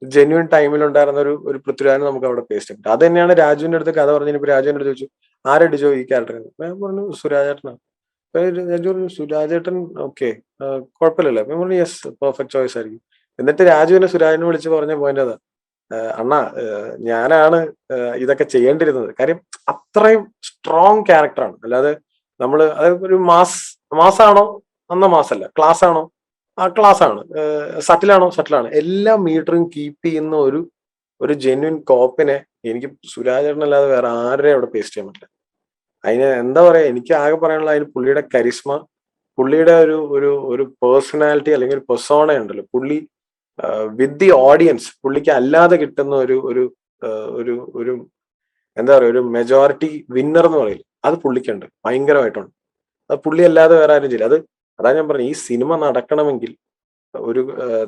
ജെന്യൂൻ ടൈമിലുണ്ടായിരുന്ന ഒരു പൃഥ്വിരാജിനെ നമുക്ക് അവിടെ പേസ്റ്റ് ചെയ്യാം. അത് തന്നെയാണ് രാജുവിന്റെ അടുത്ത് കഥ പറഞ്ഞപ്പോ രാജുവിന്റെ അടുത്ത് ചോദിച്ചു, ആരെ ഡിജോ ഈ ക്യാരക്ടറിന്? ഞാൻ പറഞ്ഞു സുരാജേട്ടനാണ്. രാജു പറഞ്ഞു സുരാജേട്ടൻ ഓക്കെ, കുഴപ്പമില്ലല്ലോ. അപ്പൊ പറഞ്ഞു യെസ്, പെർഫെക്റ്റ് ചോയ്സ് ആയിരിക്കും. എന്നിട്ട് രാജുവിനെ സുരാജിനെ വിളിച്ച് പറഞ്ഞ പോയിന്റ് അതാ, അണ്ണാ ഞാനാണ് ഇതൊക്കെ ചെയ്യേണ്ടിരുന്നത്. കാര്യം അത്രയും സ്ട്രോങ് ക്യാരക്ടറാണ്. അല്ലാതെ നമ്മള് അതായത് ഒരു മാസാണോ അന്ന മാസല്ല, ക്ലാസ് ആണോ ആ ക്ലാസ് ആണ്, സറ്റിലാണോ സറ്റിലാണ്, എല്ലാ മീറ്ററും കീപ്പ് ചെയ്യുന്ന ഒരു ജെന്യൂൻ കോപ്പിനെ എനിക്ക് സുരാജേട്ടനല്ലാതെ വേറെ ആരെയും അവിടെ പേസ്റ്റ് ചെയ്യാൻ പറ്റില്ല. അതിന് എന്താ പറയാ, എനിക്ക് ആകെ പറയാനുള്ള അതിന് പുള്ളിയുടെ കരിസ്മ, പുള്ളിയുടെ ഒരു പേഴ്സണാലിറ്റി അല്ലെങ്കിൽ ഒരു പെർസോണ ഉണ്ടല്ലോ, പുള്ളി വിത്ത് ദി ഓഡിയൻസ് പുള്ളിക്ക് അല്ലാതെ കിട്ടുന്ന ഒരു എന്താ പറയാ, ഒരു മെജോറിറ്റി വിന്നർ എന്ന് പറയില്ല, അത് പുള്ളിക്കുണ്ട്, ഭയങ്കരമായിട്ടുണ്ട്. അത് പുള്ളി അല്ലാതെ വേറെ ആരും ചെയ്യില്ല. അതാ ഞാൻ പറഞ്ഞു, ഈ സിനിമ നടക്കണമെങ്കിൽ ഒരു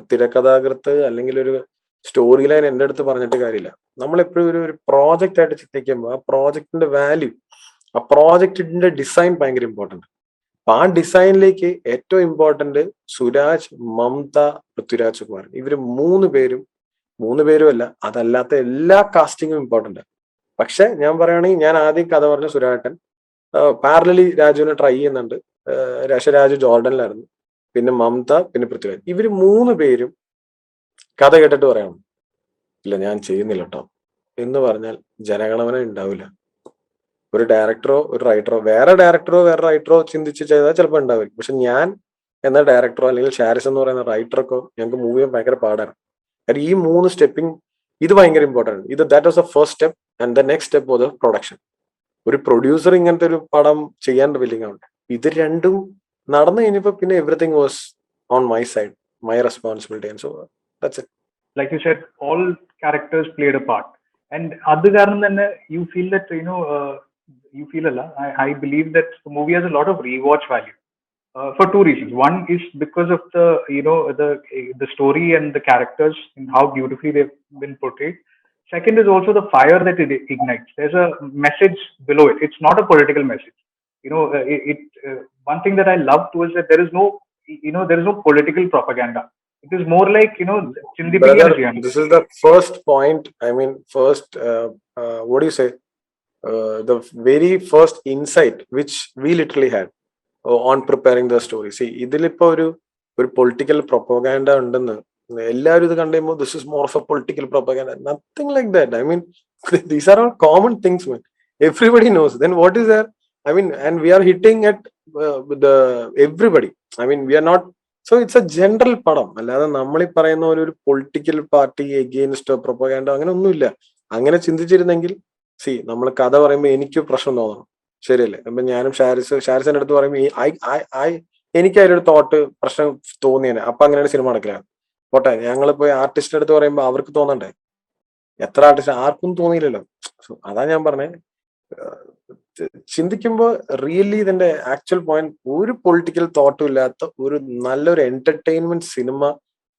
തിരക്കഥാകൃത്ത് അല്ലെങ്കിൽ ഒരു സ്റ്റോറി ലൈൻ എന്റെ അടുത്ത് പറഞ്ഞിട്ട് കാര്യമില്ല. നമ്മളെപ്പോഴും ഒരു പ്രോജക്റ്റ് ആയിട്ട് ചിന്തിക്കുമ്പോൾ ആ പ്രോജക്റ്റിന്റെ വാല്യൂ, ആ പ്രോജക്റ്റിന്റെ ഡിസൈൻ ഭയങ്കര ഇമ്പോർട്ടന്റ്. അപ്പൊ ആ ഡിസൈനിലേക്ക് ഏറ്റവും ഇമ്പോർട്ടന്റ് സുരാജ്, മമത, പൃഥ്വിരാജ് സുകുമാരൻ, ഇവര് മൂന്ന് പേരും അല്ല, അതല്ലാത്ത എല്ലാ കാസ്റ്റിങ്ങും ഇമ്പോർട്ടന്റ്. പക്ഷെ ഞാൻ പറയുകയാണെങ്കിൽ, ഞാൻ ആദ്യം കഥ പറഞ്ഞ സുരാട്ടൻ പാരലലി രാജുവിനെ ട്രൈ ചെയ്യുന്നുണ്ട്. രാജു ജോർഡനിലായിരുന്നു, പിന്നെ മമത, പിന്നെ പൃഥ്വിരാജ്. ഇവര് മൂന്ന് പേരും കഥ കേട്ടിട്ട് പറയണം, ഇല്ല ഞാൻ ചെയ്യുന്നില്ല കേട്ടോ എന്ന് പറഞ്ഞാൽ ജനഗണമന ഉണ്ടാവില്ല. ഒരു ഡയറക്ടറോ ഒരു റൈറ്ററോ വേറെ റൈറ്ററോ ചിന്തിച്ച് ചെയ്താൽ ചിലപ്പോൾ ഉണ്ടാവില്ല. പക്ഷെ ഞാൻ എന്ന ഡയറക്ടറോ അല്ലെങ്കിൽ ഷാരിസ് എന്ന് പറയുന്ന റൈറ്ററൊക്കെ ഞങ്ങൾക്ക് മൂവ് ചെയ്യാൻ ഭയങ്കര പാടാണ്. കാര്യം ഈ മൂന്ന് സ്റ്റെപ്പിംഗ് ഇത് ഭയങ്കര important. That was the first step, and the next step was the production. ഒരു പ്രൊഡ്യൂസർ ഇങ്ങനത്തെ ഒരു പടം ചെയ്യാൻ വില്ലിങ് ആണ്. ഇത് രണ്ടും നടന്നു കഴിഞ്ഞപ്പോ പിന്നെ everything was on my side, my responsibility, and so that's it. Like you said, all characters played a part, and other കാരണം തന്നെ you feel that you feel a lot. I believe that the movie has a lot of rewatch value for two reasons. One is because of the the story and the characters and how beautifully they've been portrayed. Second is also the fire that it ignites. There's a message below it. It's not a political message. One thing that I loved was that there is no political propaganda. It is more like Brother, this is the first point. I mean, first, what do you say? The very first insight which we literally had on preparing the story. See, ഇതിലിപ്പോ ഒരു political propaganda ഉണ്ടെന്ന് എല്ലാവരും ഇത് കണ്ടുകഴിയുമ്പോൾ this is more of a political propaganda. Nothing like that. I mean, these are all common things, man. Everybody knows. Then what is there? I mean, and we are hitting at the everybody. I mean, we are not. So it's A general പടം. അല്ലാതെ നമ്മൾ ഈ പറയുന്ന ഒരു political party against പ്രൊപ്പഗാൻഡോ അങ്ങനെ ഒന്നുമില്ല. അങ്ങനെ ചിന്തിച്ചിരുന്നെങ്കിൽ നമ്മൾ കഥ പറയുമ്പോൾ എനിക്ക് പ്രശ്നം തോന്നണം, ശരിയല്ലേ? അപ്പൊ ഞാനും ഷാരിസിന്റെ അടുത്ത് പറയുമ്പോൾ എനിക്ക് അതിലൊരു തോട്ട് പ്രശ്നം തോന്നിയേനെ. അപ്പൊ അങ്ങനെയാണ് സിനിമ നടക്കില്ല. പോട്ടെ, ഞങ്ങൾ പോയി ആർട്ടിസ്റ്റിന്റെ അടുത്ത് പറയുമ്പോൾ അവർക്ക് തോന്നണ്ടേ? എത്ര ആർട്ടിസ്റ്റ്, ആർക്കും തോന്നിയില്ലല്ലോ. അതാ ഞാൻ പറഞ്ഞേ, ചിന്തിക്കുമ്പോൾ റിയലി ഇതിന്റെ ആക്ച്വൽ പോയിന്റ് ഒരു പൊളിറ്റിക്കൽ തോട്ടും ഇല്ലാത്ത ഒരു നല്ലൊരു എന്റർടൈൻമെന്റ് സിനിമ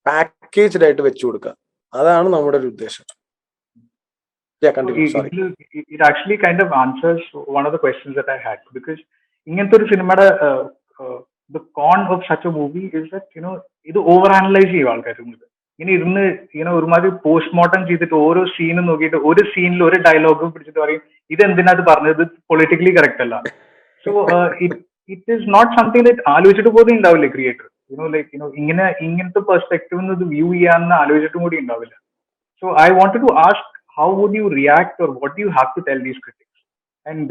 പാക്കേജ്ഡ് ആയിട്ട് വെച്ചു കൊടുക്കുക, അതാണ് നമ്മുടെ ഒരു ഉദ്ദേശം. It actually kind of answers one of the questions that I had, because ഇങ്ങനത്തെ ഒരു സിനിമയുടെ the con of such a movie is that ഇത് ഓവർ അനലൈസ് ചെയ്യും ആൾക്കാർ. ഇങ്ങനെ ഇരുന്ന് ഒരുമാതിരി പോസ്റ്റ്മോർട്ടം ചെയ്തിട്ട് ഓരോ സീനും നോക്കിയിട്ട് ഒരു സീനിൽ ഒരു ഡയലോഗും പിടിച്ചിട്ട് പറയും ഇത് എന്തിനാ അത് പറഞ്ഞത്, പൊളിറ്റിക്കലി കറക്റ്റ് അല്ല. So it is not something that ആലോചിച്ചിട്ട് പോലും ഉണ്ടാവില്ല ക്രിയേറ്റർ. ഇങ്ങനത്തെ പെർസ്പെക്റ്റീവ് ഇത് വ്യൂ ചെയ്യാന്ന് ആലോചിച്ചിട്ടും കൂടി ഉണ്ടാവില്ല. So I wanted to ask, how would you react, or what do you have to tell these critics? And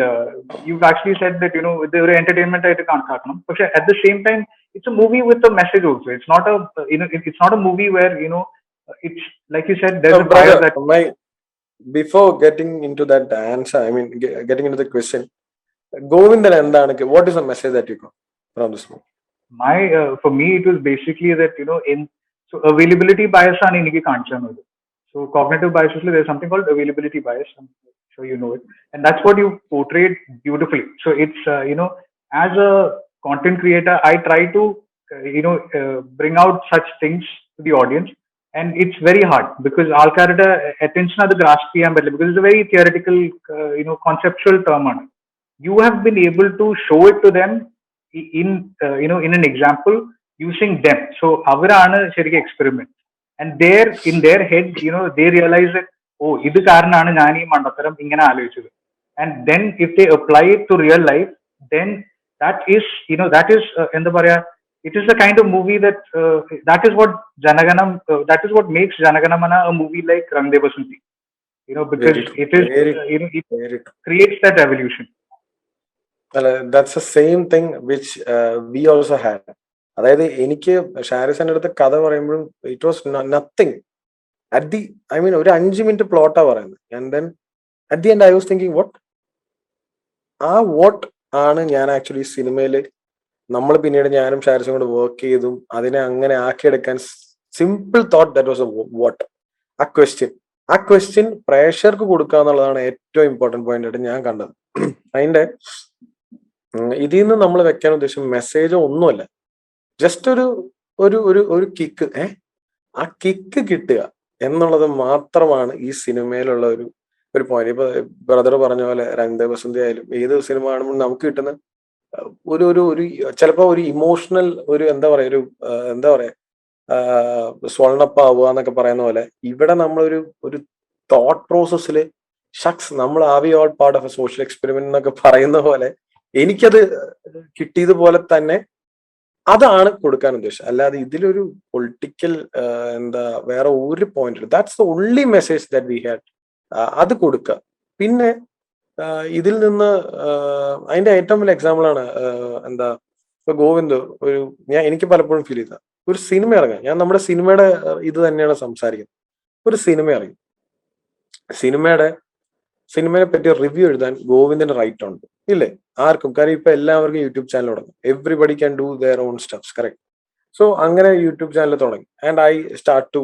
you've actually said that they were entertainment ആയിട്ട് കണക്കാക്കണം, പക്ഷെ at the same time it's a movie with a message also. It's not it's not a movie where it's like you said there's a fire that before getting into that answer, I mean getting into the question, Govindan endana, what is the message that you got from this movie? For me it was basically that, in so availability bias ആണ് എനിക്ക് കാണിച്ചു തന്നത്. So cognitive biases, there's something called availability bias. I'm sure you know it, and that's what you portrayed beautifully. So it's as a content creator, I try to bring out such things to the audience, and it's very hard because ആൾക്കാരുടെ attention അത് grasp ചെയ്യാൻ പറ്റില്ല because it's a very theoretical, conceptual term ആണ്. You have been able to show it to them in in an example using them. So അവരാണ് ശരിക്കും experiment, and there in their head, they realize that, oh, ഇത് കാരണമാണ് ഞാൻ ഈ മണ്ടത്തരം ഇങ്ങനെ ആലോചിച്ചത്. And then if they apply it to real life, then that is, എന്താ പറയാ, it is the kind of movie that that is what that is what makes Jana Gana Mana a movie like Rang De Basanti, because it is it creates that evolution. That's the same thing which we also had. അതായത് എനിക്ക് ഷാരിസന്റെ അടുത്ത് കഥ പറയുമ്പോഴും it was nothing at the, I mean ഒരു 5 minute പ്ലോട്ടാ പറയുന്നത്. And then at the end I was thinking what ആണ് ഞാൻ actually സിനിമയില് നമ്മൾ പിന്നീട് ഞാനും ഷാരിസും കൂടെ വർക്ക് ചെയ്തും അതിനെ അങ്ങനെ ആക്കിയെടുക്കാൻ simple thought that was what. ആ ക്വസ്റ്റ്യൻ പ്രേക്ഷകർക്ക് കൊടുക്കുക എന്നുള്ളതാണ് ഏറ്റവും ഇമ്പോർട്ടന്റ് പോയിന്റ് ആയിട്ട് ഞാൻ കണ്ടത്. അതിന്റെ ഇതിൽ നിന്ന് നമ്മൾ വെക്കാൻ ഉദ്ദേശിച്ച മെസ്സേജോ ഒന്നുമല്ല, ജസ്റ്റ് ഒരു കിക്ക്, ആ കിക്ക് കിട്ടുക എന്നുള്ളത് മാത്രമാണ് ഈ സിനിമയിലുള്ള ഒരു പോയിന്റ്. ഇപ്പൊ ബ്രദർ പറഞ്ഞ പോലെ രംഗ് ദേ ബസന്തി ആയാലും ഏത് സിനിമ കാണുമ്പോൾ നമുക്ക് കിട്ടുന്ന ഒരു ചിലപ്പോ ഒരു ഇമോഷണൽ എന്താ പറയാ സ്വർണ്ണപ്പാവുക എന്നൊക്കെ പറയുന്ന പോലെ ഇവിടെ നമ്മളൊരു തോട്ട് പ്രോസസ്സിൽ നമ്മൾ ആവി all part of A social experiment എന്നൊക്കെ പറയുന്ന പോലെ എനിക്കത് കിട്ടിയതുപോലെ തന്നെ അതാണ് കൊടുക്കാൻ ഉദ്ദേശിച്ചത്. അല്ലാതെ ഇതിലൊരു പൊളിറ്റിക്കൽ വേറെ ഒരു point, that's the only message that we had. അത് കൊടുക്കുക. പിന്നെ ഇതിൽ നിന്ന് അതിന്റെ ഏറ്റവും വലിയ എക്സാമ്പിൾ ആണ് ഇപ്പൊ ഗോവിന്ദ് എനിക്ക് പലപ്പോഴും ഫീൽ ചെയ്ത ഒരു സിനിമ ഇറങ്ങാം, ഞാൻ നമ്മുടെ സിനിമയുടെ ഇത് തന്നെയാണ് സംസാരിക്കുന്നത്. ഒരു സിനിമ ഇറങ്ങി, സിനിമയെ പറ്റി റിവ്യൂ എഴുതാൻ ഗോവിന്ദിന് റൈറ്റ് ഉണ്ട് ഇല്ലേ? ആർക്കും. കാര്യം ഇപ്പൊ എല്ലാവർക്കും യൂട്യൂബ് ചാനൽ തുടങ്ങി. Everybody can do their own stuffs, correct. So അങ്ങനെ യൂട്യൂബ് ചാനൽ തുടങ്ങി. And I start to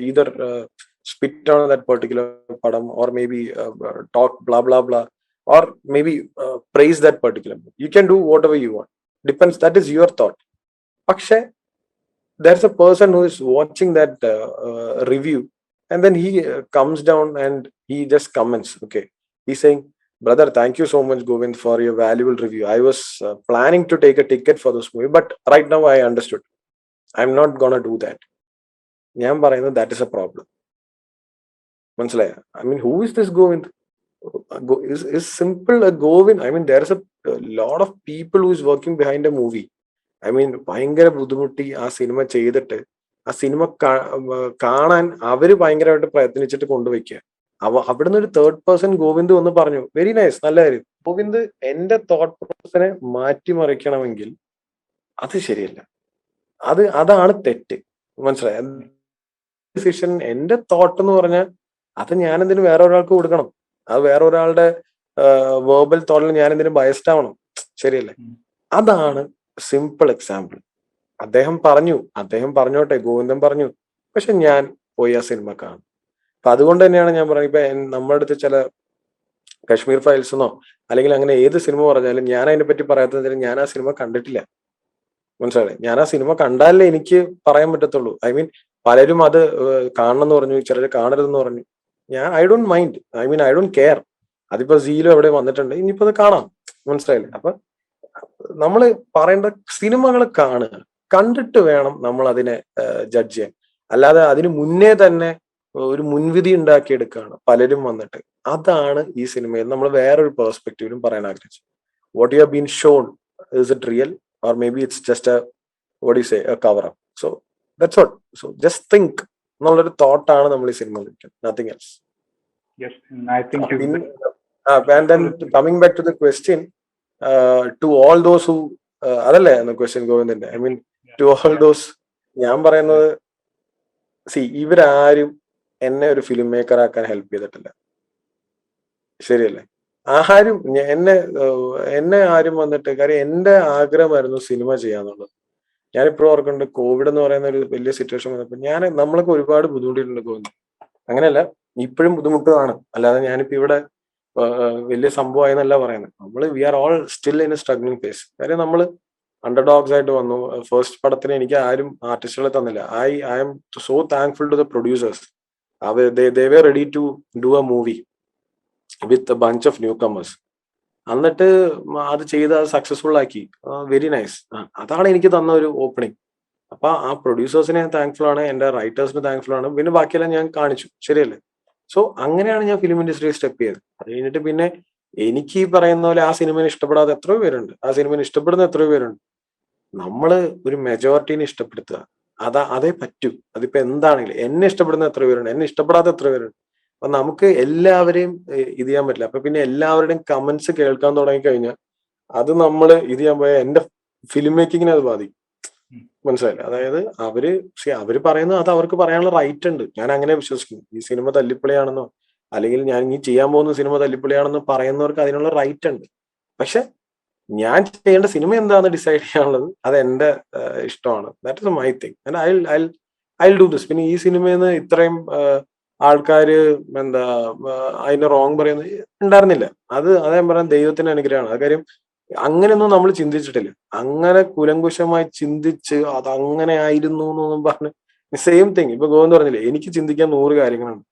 either spit on that particular padam, or maybe talk blah blah blah, or maybe praise that particular book. You can do whatever you want, depends, that is your thought. പക്ഷെ there's a person who is watching that review, and then he comes down and he just comments. Okay, he's saying, brother, thank you so much Govind for your valuable review. I was planning to take a ticket for this movie, but right now I understood, I'm not gonna do that. ഞാൻ പറയുന്നത് that is a problem. മനസ്സിലായ? I mean, who is this Govind? Is simple a Govind. I mean, there is a lot of people who is working behind a movie. I mean, ഭയങ്കര ബുദ്ധിമുട്ടി ആ cinema ചെയ്തിട്ട് ആ cinema കാണാൻ അവര് ഭയങ്കരമായിട്ട് പ്രയത്നിച്ചിട്ട് കൊണ്ടുവയ്ക്കുക. അവിടുന്ന് ഒരു തേർഡ് പേഴ്സൺ ഗോവിന്ദ് വന്ന് പറഞ്ഞു, വെരി നൈസ്, നല്ല കാര്യം. ഗോവിന്ദ് എന്റെ തോട്ട് പ്രോസസിനെ മാറ്റിമറിക്കണമെങ്കിൽ അത് ശരിയല്ല, അതാണ് തെറ്റ്. മനസ്സിലായ? ഡിസിഷൻ എന്റെ തോട്ട് എന്ന് പറഞ്ഞാൽ അത് ഞാൻ എന്തിനു വേറെ ഒരാൾക്ക് കൊടുക്കണം? അത് വേറെ ഒരാളുടെ വേർബൽ തോട്ടിൽ ഞാൻ എന്തിനു ബയസ്ഡ് ആവണം? ശരിയല്ലേ? അതാണ് സിമ്പിൾ എക്സാമ്പിൾ. അദ്ദേഹം പറഞ്ഞോട്ടെ, ഗോവിന്ദൻ പറഞ്ഞു, പക്ഷെ ഞാൻ പോയി ആ സിനിമ കാണും. അപ്പൊ അതുകൊണ്ട് തന്നെയാണ് ഞാൻ പറയുന്നത്, ഇപ്പൊ നമ്മുടെ അടുത്ത് ചില കശ്മീർ ഫയൽസ് എന്നോ അല്ലെങ്കിൽ അങ്ങനെ ഏത് സിനിമ പറഞ്ഞാലും ഞാൻ അതിനെ പറ്റി പറയാത്തതിൽ ഞാൻ ആ സിനിമ കണ്ടിട്ടില്ല. മനസ്സിലായി? ഞാൻ ആ സിനിമ കണ്ടാലേ എനിക്ക് പറയാൻ പറ്റത്തുള്ളൂ. ഐ മീൻ, പലരും അത് കാണണം എന്ന് പറഞ്ഞു, ചിലർ കാണരുതെന്ന് പറഞ്ഞു. I don't mind, I mean I don't care. അതിപ്പോ സീലോ എവിടെ വന്നിട്ടുണ്ട്, ഇനിയിപ്പോ അത് കാണാം. മനസ്സിലായില്ലേ? അപ്പൊ നമ്മള് പറയേണ്ട സിനിമകൾ കാണുക, കണ്ടിട്ട് വേണം നമ്മൾ അതിനെ ജഡ്ജ് ചെയ്യാൻ. അല്ലാതെ അതിന് മുന്നേ തന്നെ ഒരു മുൻവിധി ഉണ്ടാക്കിയെടുക്കുകയാണ് പലരും വന്നിട്ട്. അതാണ് ഈ സിനിമയിൽ നമ്മൾ വേറൊരു പെർസ്പെക്റ്റീവിലും പറയാൻ ആഗ്രഹിച്ചത്. What you have been shown, is it real, or maybe it's just what do you say, a cover up. So that's what, so just think എന്നുള്ളൊരു തോട്ടാണ് നമ്മൾ ഈ സിനിമ വിളിക്കുന്നത്, nothing else. Yes, and I think and then coming back to the question, to all those who അതല്ലേ എന്ന question ഗോവിന്ദന്റെ, I mean to all those, ഞാൻ പറയുന്നത്, ഇവരാരും എന്നെ ഒരു ഫിലിം മേക്കർ ആക്കാൻ ഹെൽപ്പ് ചെയ്തിട്ടില്ല. ശരിയല്ലേ? എന്നെ ആരും വന്നിട്ട്, കാര്യം എന്റെ ആഗ്രഹമായിരുന്നു സിനിമ ചെയ്യാന്നുള്ളത്. ഞാനിപ്പോഴും ഓർക്കുന്നുണ്ട് കോവിഡ് എന്ന് പറയുന്ന ഒരു വലിയ സിറ്റുവേഷൻ വന്നപ്പോൾ നമ്മളൊക്കെ ഒരുപാട് ബുദ്ധിമുട്ടിയിട്ടുണ്ട് തോന്നുന്നു. അങ്ങനെയല്ല, ഇപ്പോഴും ബുദ്ധിമുട്ടാണ്. അല്ലാതെ ഞാനിപ്പോ ഇവിടെ വലിയ സംഭവമായി എന്നല്ല പറയുന്നത്. We are all still in a struggling phase. കാര്യം നമ്മൾ അണ്ടർ ഡോഗ്സ് ആയിട്ട് വന്നു. ഫസ്റ്റ് പടത്തിന് എനിക്ക് ആരും ആർട്ടിസ്റ്റുകളെ തന്നില്ല. I'm so thankful to the producers. they were ready to do a movie with a bunch of newcomers. എന്നിട്ട് അത് ചെയ്ത് അത് സക്സസ്ഫുൾ ആക്കി. Very nice. അതാണ് എനിക്ക് തന്ന ഒരു ഓപ്പണിംഗ്. അപ്പൊ ആ പ്രൊഡ്യൂസേഴ്സിന് ഞാൻ താങ്ക്ഫുൾ ആണ്, എന്റെ റൈറ്റേഴ്സിന് താങ്ക്ഫുൾ ആണ്. പിന്നെ ബാക്കിയെല്ലാം ഞാൻ കാണിച്ചു, ശരിയല്ലേ? സോ അങ്ങനെയാണ് ഞാൻ ഫിലിം ഇൻഡസ്ട്രിയിൽ സ്റ്റെപ്പ് ചെയ്തത്. അത് കഴിഞ്ഞിട്ട് പിന്നെ എനിക്ക് ഈ പറയുന്ന പോലെ ആ സിനിമയെ ഇഷ്ടപ്പെടാതെ എത്രയോ പേരുണ്ട്, ആ സിനിമയെ ഇഷ്ടപ്പെടുന്ന എത്രയോ പേരുണ്ട്. നമ്മള് ഒരു മെജോറിറ്റീനെ ഇഷ്ടപ്പെടുത്തുക, അതേ പറ്റൂ. അതിപ്പോ എന്താണെങ്കിലും എന്നെ ഇഷ്ടപ്പെടുന്ന എത്ര പേരുണ്ട്, എന്നെ ഇഷ്ടപ്പെടാത്ത എത്ര പേരുണ്ട്. അപ്പൊ നമുക്ക് എല്ലാവരെയും ഇത് ചെയ്യാൻ പറ്റില്ല. അപ്പൊ പിന്നെ എല്ലാവരുടെയും കമന്റ്സ് കേൾക്കാൻ തുടങ്ങിക്കഴിഞ്ഞാൽ അത് നമ്മൾ ഇത് ചെയ്യാൻ പോയാൽ എന്റെ ഫിലിം മേക്കിങ്ങിനെ അത് ബാധിക്കും. മനസ്സിലായില്ലേ? അതായത് അവര് പറയുന്നത് അത് അവർക്ക് പറയാനുള്ള റൈറ്റ് ഉണ്ട്. ഞാൻ അങ്ങനെ വിശ്വസിക്കുന്നു. ഈ സിനിമ തല്ലിപ്പൊളിയാണെന്നോ അല്ലെങ്കിൽ ഞാൻ ഇനി ചെയ്യാൻ പോകുന്ന സിനിമ തല്ലിപ്പൊളിയാണെന്നോ പറയുന്നവർക്ക് അതിനുള്ള റൈറ്റ് ഉണ്ട്. പക്ഷെ ഞാൻ ചെയ്യേണ്ട സിനിമ എന്താണെന്ന് ഡിസൈഡ് ചെയ്യാനുള്ളത് അത് എന്റെ ഇഷ്ടമാണ്. That is my thing. I do this. പിന്നെ ഈ സിനിമയിൽ നിന്ന് ഇത്രയും ആൾക്കാര് എന്താ അതിന്റെ റോങ് പറയുന്നത് ഉണ്ടായിരുന്നില്ല. അത് ഞാൻ പറയാൻ ദൈവത്തിന്റെ അനുഗ്രഹമാണ്. അത് കാര്യം അങ്ങനെയൊന്നും നമ്മൾ ചിന്തിച്ചിട്ടില്ല. അങ്ങനെ കുലങ്കുശമായി ചിന്തിച്ച് അത് അങ്ങനെ ആയിരുന്നു എന്നൊന്നും പറഞ്ഞ് സെയിം തിങ്. ഇപ്പൊ ഗോവിന്ദ് പറഞ്ഞില്ലേ, എനിക്ക് ചിന്തിക്കാൻ 100 കാര്യങ്ങളുണ്ട്.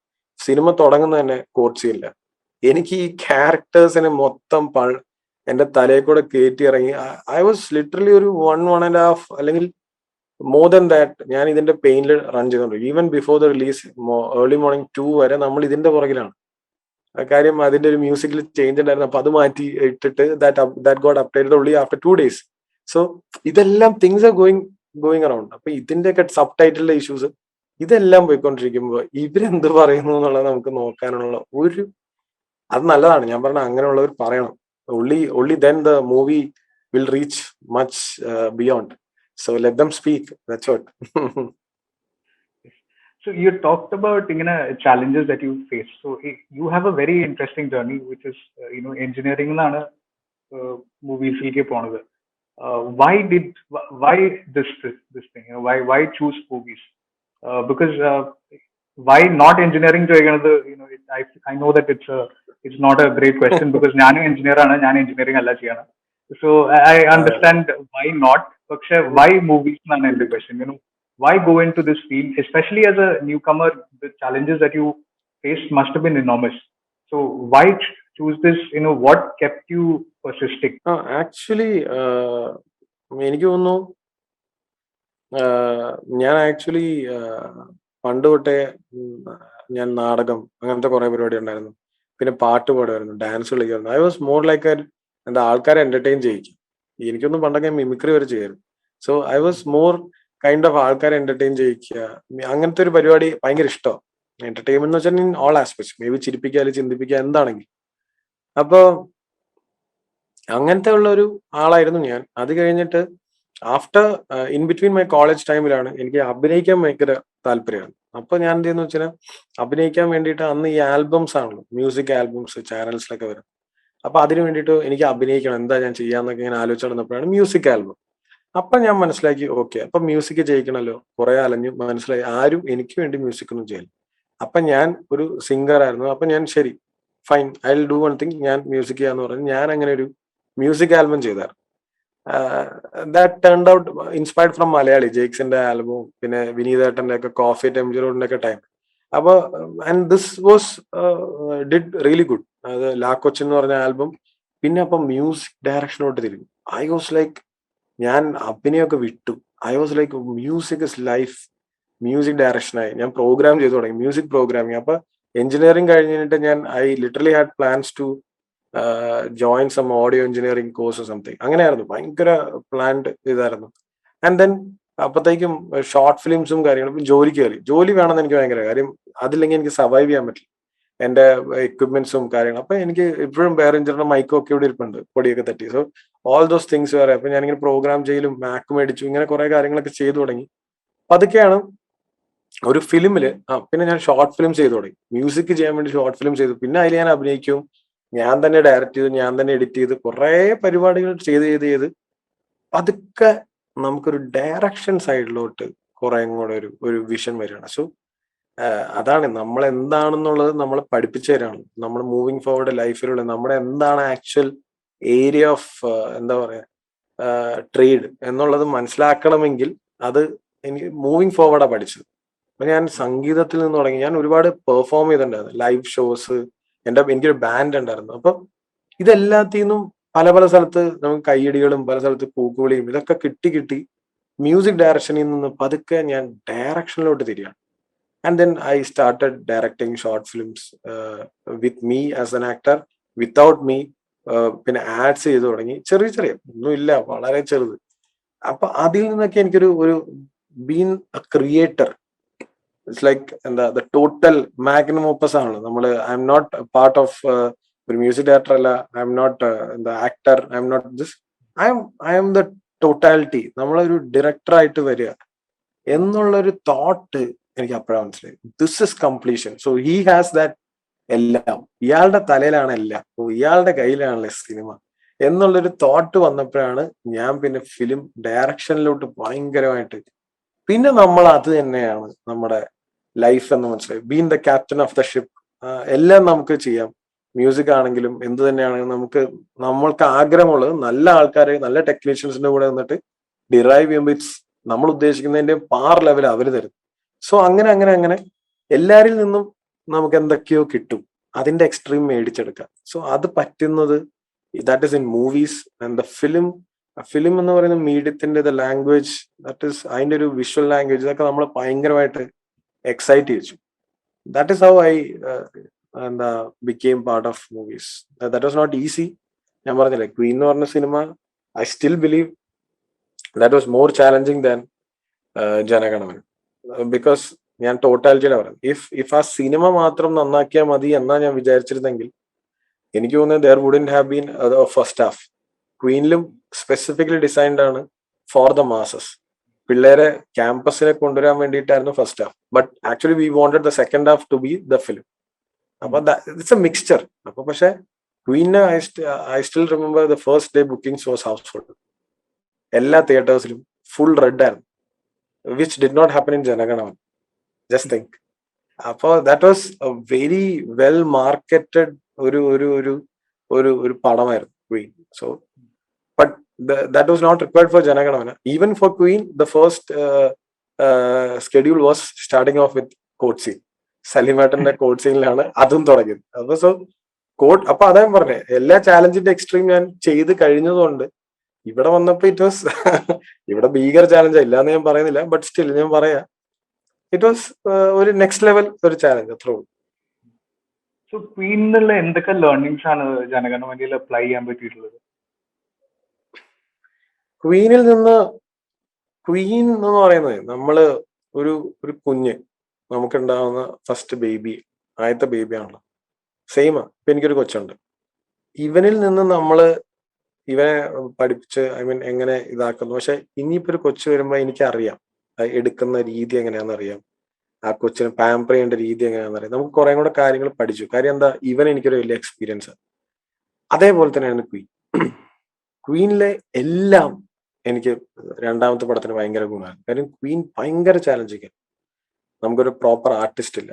സിനിമ തുടങ്ങുന്ന തന്നെ കോർട്ട് സീനില്ല. എനിക്ക് ഈ ക്യാരക്ടേഴ്സിനെ മൊത്തം എന്റെ തലയിൽ കൂടെ കയറ്റി ഇറങ്ങി. ഐ വാസ് ലിറ്ററലി ഒരു 1.5 അല്ലെങ്കിൽ മോർ ദാൻ ദാറ്റ് ഞാൻ ഇതിന്റെ പെയിനിൽ റൺ ചെയ്തോണ്ട്. Even before the release early morning 2 വരെ നമ്മൾ ഇതിന്റെ പുറകിലാണ്. കാര്യം അതിന്റെ ഒരു മ്യൂസിക്കിൽ ചേഞ്ച് ഉണ്ടായിരുന്നു. അപ്പൊ അത് മാറ്റി ഇട്ടിട്ട് that got updated only after 2 days. So ഇതെല്ലാം തിങ്സ് ആർ ഗോയിങ് അറൗണ്ട്. അപ്പൊ ഇതിന്റെയൊക്കെ സബ് ടൈറ്റിലിന്റെ ഇഷ്യൂസ് ഇതെല്ലാം പോയിക്കൊണ്ടിരിക്കുമ്പോൾ ഇവരെന്ത് പറയുന്നു എന്നുള്ളത് നമുക്ക് നോക്കാനുള്ള അത് നല്ലതാണ്. ഞാൻ പറഞ്ഞ അങ്ങനെയുള്ളവർ പറയണം. only then the movie will reach much beyond. So let them speak. That's what. So you talked about challenges that you face. So you have a very interesting journey, which is engineering nana movies ke ponadu. Why this thing? Why choose movies? Because why not engineering? I know that it's not a great question because ഞാൻ engineer ആണ്, ഞാൻ engineering അല്ല ചെയ്യണം. So I understand why not. പക്ഷെ why movies എന്നാണ് എന്റെ question. Why go into this field, especially as a newcomer? The challenges that you faced must have been enormous. So why choose this? What kept you persisting? Actually, എനിക്ക് തോന്നുന്നു ഞാൻ actually പണ്ട് തൊട്ടേ ഞാൻ നാടകം അങ്ങനത്തെ കുറെ പരിപാടി ഉണ്ടായിരുന്നു. പിന്നെ പാട്ട് പാടുമായിരുന്നു, ഡാൻസ് കളിക്കുമായിരുന്നു. ഐ വാസ് മോർ ലൈക്ക് ആൾക്കാരെ എന്റർടൈൻ ചെയ്യിക്കും. എനിക്കൊന്നും പണ്ടൊക്കെ മിമിക്രി വരെ ചെയ്യായിരുന്നു. So I was more kind of ആൾക്കാരെ എന്റർടൈൻ ചെയ്യിക്കുക, അങ്ങനത്തെ ഒരു പരിപാടി ഭയങ്കര ഇഷ്ടമാണ്. എന്റർടൈൻമെന്റ് എന്ന് വെച്ചാൽ in all aspects, maybe ചിരിപ്പിക്കുക അല്ലെങ്കിൽ ചിന്തിപ്പിക്കുക എന്താണെങ്കിൽ. അപ്പൊ അങ്ങനത്തെ ഉള്ള ഒരു ആളായിരുന്നു ഞാൻ. അത് കഴിഞ്ഞിട്ട് after in between my college ടൈമിലാണ് എനിക്ക് അഭിനയിക്കാൻ ഭയങ്കര താല്പര്യമാണ്. അപ്പൊ ഞാൻ എന്ത് ചെയ്യുന്ന വെച്ചാൽ അഭിനയിക്കാൻ വേണ്ടിയിട്ട് അന്ന് ഈ ആൽബംസ് ആണല്ലോ, മ്യൂസിക് ആൽബംസ് ചാനൽസിലൊക്കെ വരും. അപ്പൊ അതിന് വേണ്ടിയിട്ട് എനിക്ക് അഭിനയിക്കണം, എന്താ ഞാൻ ചെയ്യാന്നൊക്കെ ഇങ്ങനെ ആലോചിച്ച് നടന്നപ്പോഴാണ് മ്യൂസിക് ആൽബം. അപ്പൊ ഞാൻ മനസ്സിലാക്കി, ഓക്കെ, അപ്പൊ മ്യൂസിക് ചെയ്യിക്കണല്ലോ. കുറെ അലഞ്ഞു മനസ്സിലായി ആരും എനിക്ക് വേണ്ടി മ്യൂസിക് ഒന്നും ചെയ്യില്ല. അപ്പൊ ഞാൻ ഒരു സിംഗർ ആയിരുന്നു. അപ്പൊ ഞാൻ ശരി fine, I will do one thing, ഞാൻ മ്യൂസിക് ചെയ്യാന്ന് പറഞ്ഞ് ഞാൻ അങ്ങനെ ഒരു മ്യൂസിക് ആൽബം ചെയ്തായിരുന്നു. That turned out inspired from Malayali ജെയ്ക്സിന്റെ ആൽബവും പിന്നെ വിനീതേട്ടന്റെ ഒക്കെ കോഫി ടെംജറോഡിന്റെ ഒക്കെ ടൈം. അപ്പൊ and this was did really good. അത് ലാ കൊച്ചിൻ എന്ന് പറഞ്ഞ ആൽബം. പിന്നെ അപ്പൊ മ്യൂസിക് ഡയറക്ഷനോട്ട് തിരിഞ്ഞു. ഐ വാസ് ലൈക്ക്, ഞാൻ അഭിനയൊക്കെ വിട്ടു. I was like music is life. Music ഡയറക്ഷനായി ഞാൻ പ്രോഗ്രാം ചെയ്തു തുടങ്ങി, മ്യൂസിക് പ്രോഗ്രാമിങ്. അപ്പൊ എഞ്ചിനീയറിംഗ് കഴിഞ്ഞിട്ട് ഞാൻ I literally had plans to join some audio engineering course something. അങ്ങനെയായിരുന്നു, ഭയങ്കര പ്ലാൻഡ് ഇതായിരുന്നു. ആൻഡ് ദെൻ അപ്പത്തേക്കും ഷോർട്ട് ഫിലിംസും കാര്യങ്ങളും ജോലി കയറി. ജോലി വേണമെന്ന് എനിക്ക് ഭയങ്കര കാര്യം, അതില്ലെങ്കിൽ എനിക്ക് സർവൈവ് ചെയ്യാൻ പറ്റില്ല. എന്റെ എക്വിപ്മെന്റ്സും കാര്യങ്ങളും. അപ്പൊ എനിക്ക് ഇപ്പോഴും വേറെ എഞ്ചിനീയർ മൈക്കും ഒക്കെ ഇവിടെ ഇരിപ്പുണ്ട്, പൊടിയൊക്കെ തട്ടി. സോ ഓൾ ദോസ് തിങ്സ് വേറെ. അപ്പൊ ഞാനിങ്ങനെ പ്രോഗ്രാം ചെയ്യലും മാക്ക് മേടിച്ചു, ഇങ്ങനെ കുറെ കാര്യങ്ങളൊക്കെ ചെയ്തു തുടങ്ങി. അപ്പൊ അതൊക്കെയാണ് ഒരു ഫിലിമില്. പിന്നെ ഞാൻ ഷോർട്ട് ഫിലിം ചെയ്തു തുടങ്ങി, മ്യൂസിക് ചെയ്യാൻ വേണ്ടി ഷോർട്ട് ഫിലിം ചെയ്തു. പിന്നെ അതിൽ ഞാൻ അഭിനയിക്കും, ഞാൻ തന്നെ ഡയറക്റ്റ് ചെയ്തു, ഞാൻ തന്നെ എഡിറ്റ് ചെയ്ത് കുറെ പരിപാടികൾ ചെയ്ത് പതുക്കെ നമുക്കൊരു ഡയറക്ഷൻ സൈഡിലോട്ട് കുറെ കൂടെ ഒരു വിഷൻ വരികയാണ്. സോ അതാണ് നമ്മൾ എന്താണെന്നുള്ളത് നമ്മൾ പഠിപ്പിച്ചു തരാണ്. നമ്മൾ മൂവിങ് ഫോർവേഡ് ലൈഫിലുള്ള നമ്മുടെ എന്താണ് ആക്ച്വൽ ഏരിയ ഓഫ് എന്താ പറയാ ട്രേഡ് എന്നുള്ളത് മനസ്സിലാക്കണമെങ്കിൽ അത് എനിക്ക് മൂവിങ് ഫോർവേഡാണ് പഠിച്ചത്. അപ്പൊ ഞാൻ സംഗീതത്തിൽ നിന്ന് തുടങ്ങി. ഞാൻ ഒരുപാട് പെർഫോം ചെയ്തിട്ടുണ്ടായിരുന്നു, ലൈവ് ഷോസ്. എനിക്കൊരു ബാൻഡ് ഉണ്ടായിരുന്നു. അപ്പൊ ഇതെല്ലാത്തിൽ നിന്നും പല പല സ്ഥലത്ത് നമുക്ക് കയ്യടികളും പല സ്ഥലത്ത് കൂക്കുവിളിയും ഇതൊക്കെ കിട്ടി കിട്ടി മ്യൂസിക് ഡയറക്ഷനിൽ നിന്ന് പതുക്കെ ഞാൻ ഡയറക്ഷനിലോട്ട് തിരിയാണ്. And then I started directing short films with me as an actor, without me. പിന്നെ ആഡ്സ് ചെയ്തു തുടങ്ങി, ചെറിയ ചെറിയ ഒന്നുമില്ല, വളരെ ചെറുത്. അപ്പൊ അതിൽ നിന്നൊക്കെ എനിക്കൊരു been a creator, it's like എന്താ ദ ടോട്ടൽ മാഗ്നം ഓപ്പസ് ആണ് നമ്മള്. I'm not part of ഒരു മ്യൂസിക് ഡയറക്ടർ അല്ല, ഐ എം നോട്ട് എന്താ actor, I'm not this, I'm the totality. നമ്മളൊരു ഡയറക്ടർ ആയിട്ട് വരിക എന്നുള്ളൊരു തോട്ട് എനിക്ക് അപ്പോഴാണ് മനസ്സിലായി. This is completion. So he has that. എല്ലാം ഇയാളുടെ തലയിലാണ്, എല്ലാം ഇയാളുടെ കയ്യിലാണല്ലേ സിനിമ എന്നുള്ളൊരു തോട്ട് വന്നപ്പോഴാണ് ഞാൻ പിന്നെ ഫിലിം ഡയറക്ഷനിലോട്ട് ഭയങ്കരമായിട്ട്, പിന്നെ നമ്മൾ അത് തന്നെയാണ് നമ്മുടെ ലൈഫ് എന്ന് മനസ്സിലായി. Been the captain of the ship. എല്ലാം നമുക്ക് ചെയ്യാം. മ്യൂസിക് ആണെങ്കിലും എന്ത് തന്നെയാണെങ്കിലും നമ്മൾക്ക് ആഗ്രഹമുള്ളത് നല്ല ആൾക്കാരെ, നല്ല ടെക്നീഷ്യൻസിന്റെ കൂടെ നിന്നിട്ട് ഡിറൈവ് ചെയ്യുമ്പോൾ ഇറ്റ്സ് നമ്മൾ ഉദ്ദേശിക്കുന്നതിന്റെ പാർ ലെവൽ അവർ തരും. സോ അങ്ങനെ അങ്ങനെ അങ്ങനെ എല്ലാരിൽ നിന്നും നമുക്ക് എന്തൊക്കെയോ കിട്ടും, അതിന്റെ എക്സ്ട്രീം മേടിച്ചെടുക്കാം. സോ അത് പറ്റുന്നത് that is in movies and the film. Film എന്ന് പറയുന്ന മീഡിയത്തിന്റെ ലാംഗ്വേജ്, ദാറ്റ് ഇസ് അതിന്റെ ഒരു വിഷ്വൽ ലാംഗ്വേജ്, ഇതൊക്കെ നമ്മൾ ഭയങ്കരമായിട്ട് എക്സൈറ്റ് ചെയ്യിച്ചു. ദാറ്റ് ഇസ് ഹൗ ഐ എന്താ became part of movies. That was not easy. ഞാൻ പറഞ്ഞില്ലേ, ക്വീൻ എന്ന് പറഞ്ഞ സിനിമ I still believe that was more challenging than Jana Gana Mana. Because ഞാൻ ടോട്ടാലിറ്റിയിലാണ് പറയുന്നത്. ഇഫ് ആ സിനിമ മാത്രം നന്നാക്കിയാൽ മതി എന്നാ ഞാൻ വിചാരിച്ചിരുന്നെങ്കിൽ എനിക്ക് തോന്നുന്നത് there wouldn't have been first half. ക്വീനിലും സ്പെസിഫിക്കലി ഡിസൈൻഡ് ആണ് ഫോർ ദ മാസസ്. പിള്ളേരെ ക്യാമ്പസിനെ കൊണ്ടുവരാൻ വേണ്ടിയിട്ടായിരുന്നു first half. But actually we wanted the second half to be the film. അപ്പൊ ഇറ്റ്സ് എ മിക്സ്ചർ. അപ്പൊ പക്ഷെ ക്വീനെ I still remember the first day bookings was housefull. എല്ലാ തിയേറ്റേഴ്സിലും ഫുൾ റെഡ് ആയിരുന്നു, which did not happen in Janaganamana. Just think. അപ്പോ that was a very well marketed ഒരു ഒരു ഒരു ഒരു ഒരു പടമായിരുന്നു Queen. So but that was not required for Jana Gana Mana. Even for Queen, the first schedule was starting off with court scene. സലിമേട്ടന്റെ court സീനിലാണ് അതും തുടങ്ങിയത്. അപ്പൊ സോ കോഡ്, അപ്പൊ അതാ പറഞ്ഞേ, എല്ലാ ചാലഞ്ചിന്റെ എക്സ്ട്രീം ഞാൻ ചെയ്ത് കഴിഞ്ഞതുകൊണ്ട് ഇവിടെ വന്നപ്പോ ഇറ്റ് വാസ് ഇവിടെ ഭീകര ചാലഞ്ച് ഇല്ലാന്ന് ഞാൻ പറയുന്നില്ല, ബട്ട് സ്റ്റിൽ ഞാൻ പറയാ ഇറ്റ് വാസ് ഒരു നെക്സ്റ്റ് ലെവൽ ഒരു ചാലഞ്ച്, അത്രേ ഉള്ളൂ. സോ ക്വീനിലുള്ള എന്തൊക്കെ ലേണിംഗ്സ് ആണ് ജനഗണമനയിൽ അപ്ലൈ ചെയ്യാൻ പറ്റിയിട്ടുള്ളത്? ക്വീനിൽ നിന്ന്, ക്വീൻ എന്ന് പറയുന്നത് നമ്മള് ഒരു കുഞ്ഞ്, നമുക്കുണ്ടാവുന്ന ഫസ്റ്റ് ബേബി, ആദ്യത്തെ ബേബിയാണല്ലോ. സെയിം. ഇപ്പൊ എനിക്കൊരു കൊച്ചുണ്ട്. ഇവനിൽ നിന്ന് നമ്മള് ഇവനെ പഠിപ്പിച്ച് എങ്ങനെ ഇതാക്കുന്നു. പക്ഷെ ഇനിയിപ്പോ ഒരു കൊച്ചു വരുമ്പോ എനിക്കറിയാം എടുക്കുന്ന രീതി എങ്ങനെയാണെന്നറിയാം, ആ കൊച്ചിനെ പാമ്പർ ചെയ്യേണ്ട രീതി എങ്ങനെയാണെന്നറിയാം. നമുക്ക് കുറെ കൂടെ കാര്യങ്ങൾ പഠിച്ചു. കാര്യം എന്താ, ഇവൻ എനിക്കൊരു വലിയ എക്സ്പീരിയൻസ്. അതേപോലെ തന്നെയാണ് ക്വീൻ. ക്വീനിലെ എല്ലാം എനിക്ക് രണ്ടാമത്തെ പടത്തിന് ഭയങ്കര ഗുണമാണ്. കാര്യം ക്വീൻ ഭയങ്കര ചാലഞ്ചിങ്. നമുക്കൊരു പ്രോപ്പർ ആർട്ടിസ്റ്റ് ഇല്ല.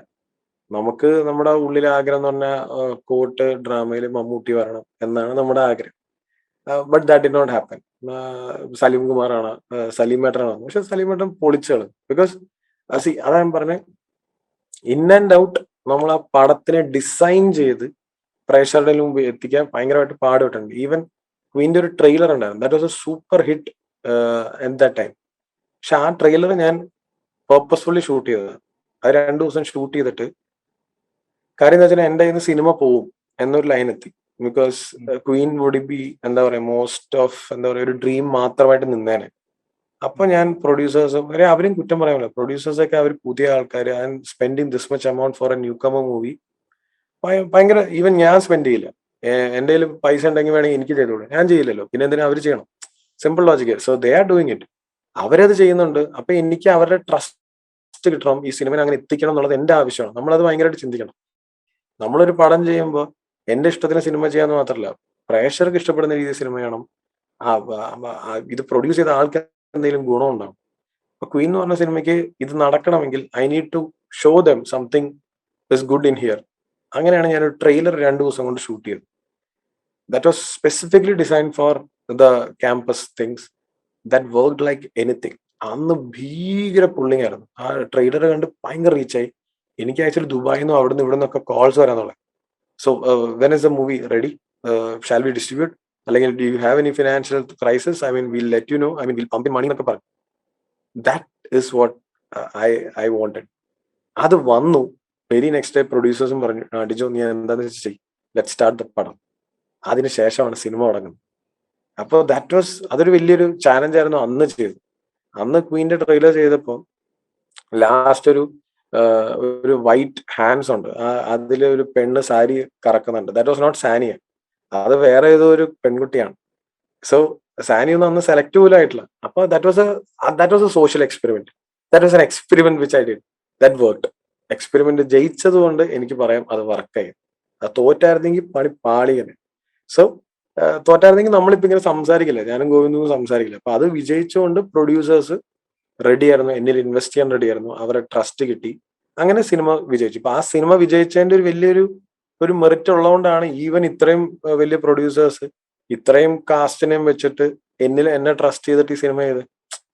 നമുക്ക് നമ്മുടെ ഉള്ളിലെ ആഗ്രഹം എന്ന് പറഞ്ഞാൽ കോട്ട് ഡ്രാമയിൽ മമ്മൂട്ടി വരണം എന്നാണ് നമ്മുടെ ആഗ്രഹം. But that did not happen. Salim കുമാറാണ്, സലീമേട്ടനാണ്. പക്ഷെ സലീമേട്ടൻ പൊളിച്ചാണ്. ബിക്കോസ് അതാ ഞാൻ പറഞ്ഞ ഇൻ ആൻഡ് ഔട്ട് നമ്മൾ ആ പടത്തിനെ ഡിസൈൻ ചെയ്ത് പ്രേക്ഷകരുടെ മുമ്പ് എത്തിക്കാൻ ഭയങ്കരമായിട്ട് പാടുപെട്ടുണ്ട്. ഈവൻ ക്വീൻ്റെ ഒരു ട്രെയിലർ ഉണ്ടായിരുന്നു, that was A super hit at that time. പക്ഷെ ആ ട്രെയിലർ ഞാൻ പേർപ്പസ്ഫുള്ളി ഷൂട്ട് ചെയ്തത്. അത് 2 ദിവസം ഷൂട്ട് ചെയ്തിട്ട് കാര്യം എന്താ വെച്ചാൽ എന്റെ കയ്യിൽ നിന്ന് സിനിമ പോവും എന്നൊരു ലൈൻ എത്തി. ബിക്കോസ് ക്വീൻ വുഡ് ബി എന്താ പറയാ മോസ്റ്റ് ഓഫ് എന്താ പറയാ ഒരു ഡ്രീം മാത്രമായിട്ട് നിന്നേനെ. അപ്പൊ ഞാൻ പ്രൊഡ്യൂസേഴ്സും അവരും കുറ്റം പറയാമല്ലോ, പ്രൊഡ്യൂസേഴ്സൊക്കെ അവർ പുതിയ ആൾക്കാർ, and spending this much amount for a newcomer movie ഭയങ്കര. ഈവൻ ഞാൻ സ്പെൻഡ് ചെയ്യില്ല. എന്റെ കയ്യിൽ പൈസ ഉണ്ടെങ്കിൽ വേണമെങ്കിൽ എനിക്ക് ചെയ്തോളൂ, ഞാൻ ചെയ്യില്ലല്ലോ, പിന്നെ എന്തിനാ അവർ ചെയ്യണം? Simple logic. So they are doing it. അവരത് ചെയ്യുന്നുണ്ട്. അപ്പൊ എനിക്ക് അവരുടെ ട്രസ്റ്റ് കിട്ടണം, ഈ സിനിമ അങ്ങനെ എത്തിക്കണം എന്നുള്ളത് എന്റെ ആവശ്യമാണ്. നമ്മളത് ഭയങ്കരമായിട്ട് ചിന്തിക്കണം. നമ്മളൊരു പടം ചെയ്യുമ്പോൾ എന്റെ ഇഷ്ടത്തിന് സിനിമ ചെയ്യാന്ന് മാത്രമല്ല, പ്രേക്ഷകർക്ക് ഇഷ്ടപ്പെടുന്ന രീതിയിൽ സിനിമ ചെയ്യണം. ഇത് പ്രൊഡ്യൂസ് ചെയ്ത ആൾക്ക് എന്തെങ്കിലും ഗുണമുണ്ടാവും. അപ്പൊ ക്വീൻ എന്ന് പറഞ്ഞ സിനിമയ്ക്ക് ഇത് നടക്കണമെങ്കിൽ I need to show them something is good in here. അങ്ങനെയാണ് ഞാനൊരു ട്രെയിലർ 2 ദിവസം കൊണ്ട് ഷൂട്ട് ചെയ്തത്. That was specifically design for the campus things. That worked like anything. അന്ന് ഭീകര പുള്ളിങ് ആയിരുന്നു. ആ ട്രെയിലർ കണ്ട് ഭയങ്കര റീച്ചായി. എനിക്ക് ആക്ച്വലി ദുബായിൽ നിന്നും അവിടെ നിന്ന് ഇവിടെ നിന്നൊക്കെ കോൾസ് വരാൻ തുടങ്ങി. So when is the movie ready, shall we distribute, അല്ലെങ്കിൽ do you have any financial crisis, I mean will let you know, I mean will pump in money എന്നൊക്കെ പറഞ്ഞു. That is what I wanted. അത് വന്നു. Very next day പ്രൊഡ്യൂസേഴ്സും പറഞ്ഞു, ഡിജോ നീ എന്താന്ന് വെച്ചാൽ ചെയ്യും, ലെറ്റ് സ്റ്റാർട്ട് ദ പടം. അതിനുശേഷമാണ് സിനിമ തുടങ്ങുന്നത്. അപ്പോൾ ദാറ്റ് വാസ്, അതൊരു വലിയൊരു ചാലഞ്ച് ആയിരുന്നു അന്ന് ചെയ്തത്. അന്ന് ക്വീന്റെ ട്രെയിലർ ചെയ്തപ്പോൾ ലാസ്റ്റ് ഒരു വൈറ്റ് ഹാൻഡ്സ് ഉണ്ട്, അതിൽ ഒരു പെണ്ണ് സാരി കറക്കുന്നുണ്ട്. ദാറ്റ് വാസ് നോട്ട് സാനിയ, അത് വേറെ ഏതോ ഒരു പെൺകുട്ടിയാണ്. സോ സാനി ഒന്നും അന്ന് സെലക്ട് പോലും ആയിട്ടില്ല. അപ്പൊ that was A social experiment. That was an experiment which I did. That worked. Experiment ജയിച്ചത് കൊണ്ട് എനിക്ക് പറയാം അത് വർക്കായി. അത് തോറ്റായിരുന്നെങ്കിൽ പണി പാളിയനെ. സോ തോറ്റായിരുന്നെങ്കിൽ നമ്മളിപ്പോ ഇങ്ങനെ സംസാരിക്കില്ല, ഞാനും ഗോവിന്ദും സംസാരിക്കില്ല. അപ്പൊ അത് വിജയിച്ചുകൊണ്ട് പ്രൊഡ്യൂസേഴ്സ് റെഡി ആയിരുന്നു, എന്നിൽ ഇൻവെസ്റ്റ് ചെയ്യാൻ റെഡി ആയിരുന്നു, അവരെ ട്രസ്റ്റ് കിട്ടി. അങ്ങനെ സിനിമ വിജയിച്ചു. ഇപ്പൊ ആ സിനിമ വിജയിച്ചതിന്റെ ഒരു വലിയൊരു മെറിറ്റ് ഉള്ളതുകൊണ്ടാണ് ഈവൻ ഇത്രയും വലിയ പ്രൊഡ്യൂസേഴ്സ് ഇത്രയും കാസ്റ്റിനെയും വെച്ചിട്ട് എന്നെ ട്രസ്റ്റ് ചെയ്തിട്ട് ഈ സിനിമ ചെയ്ത്.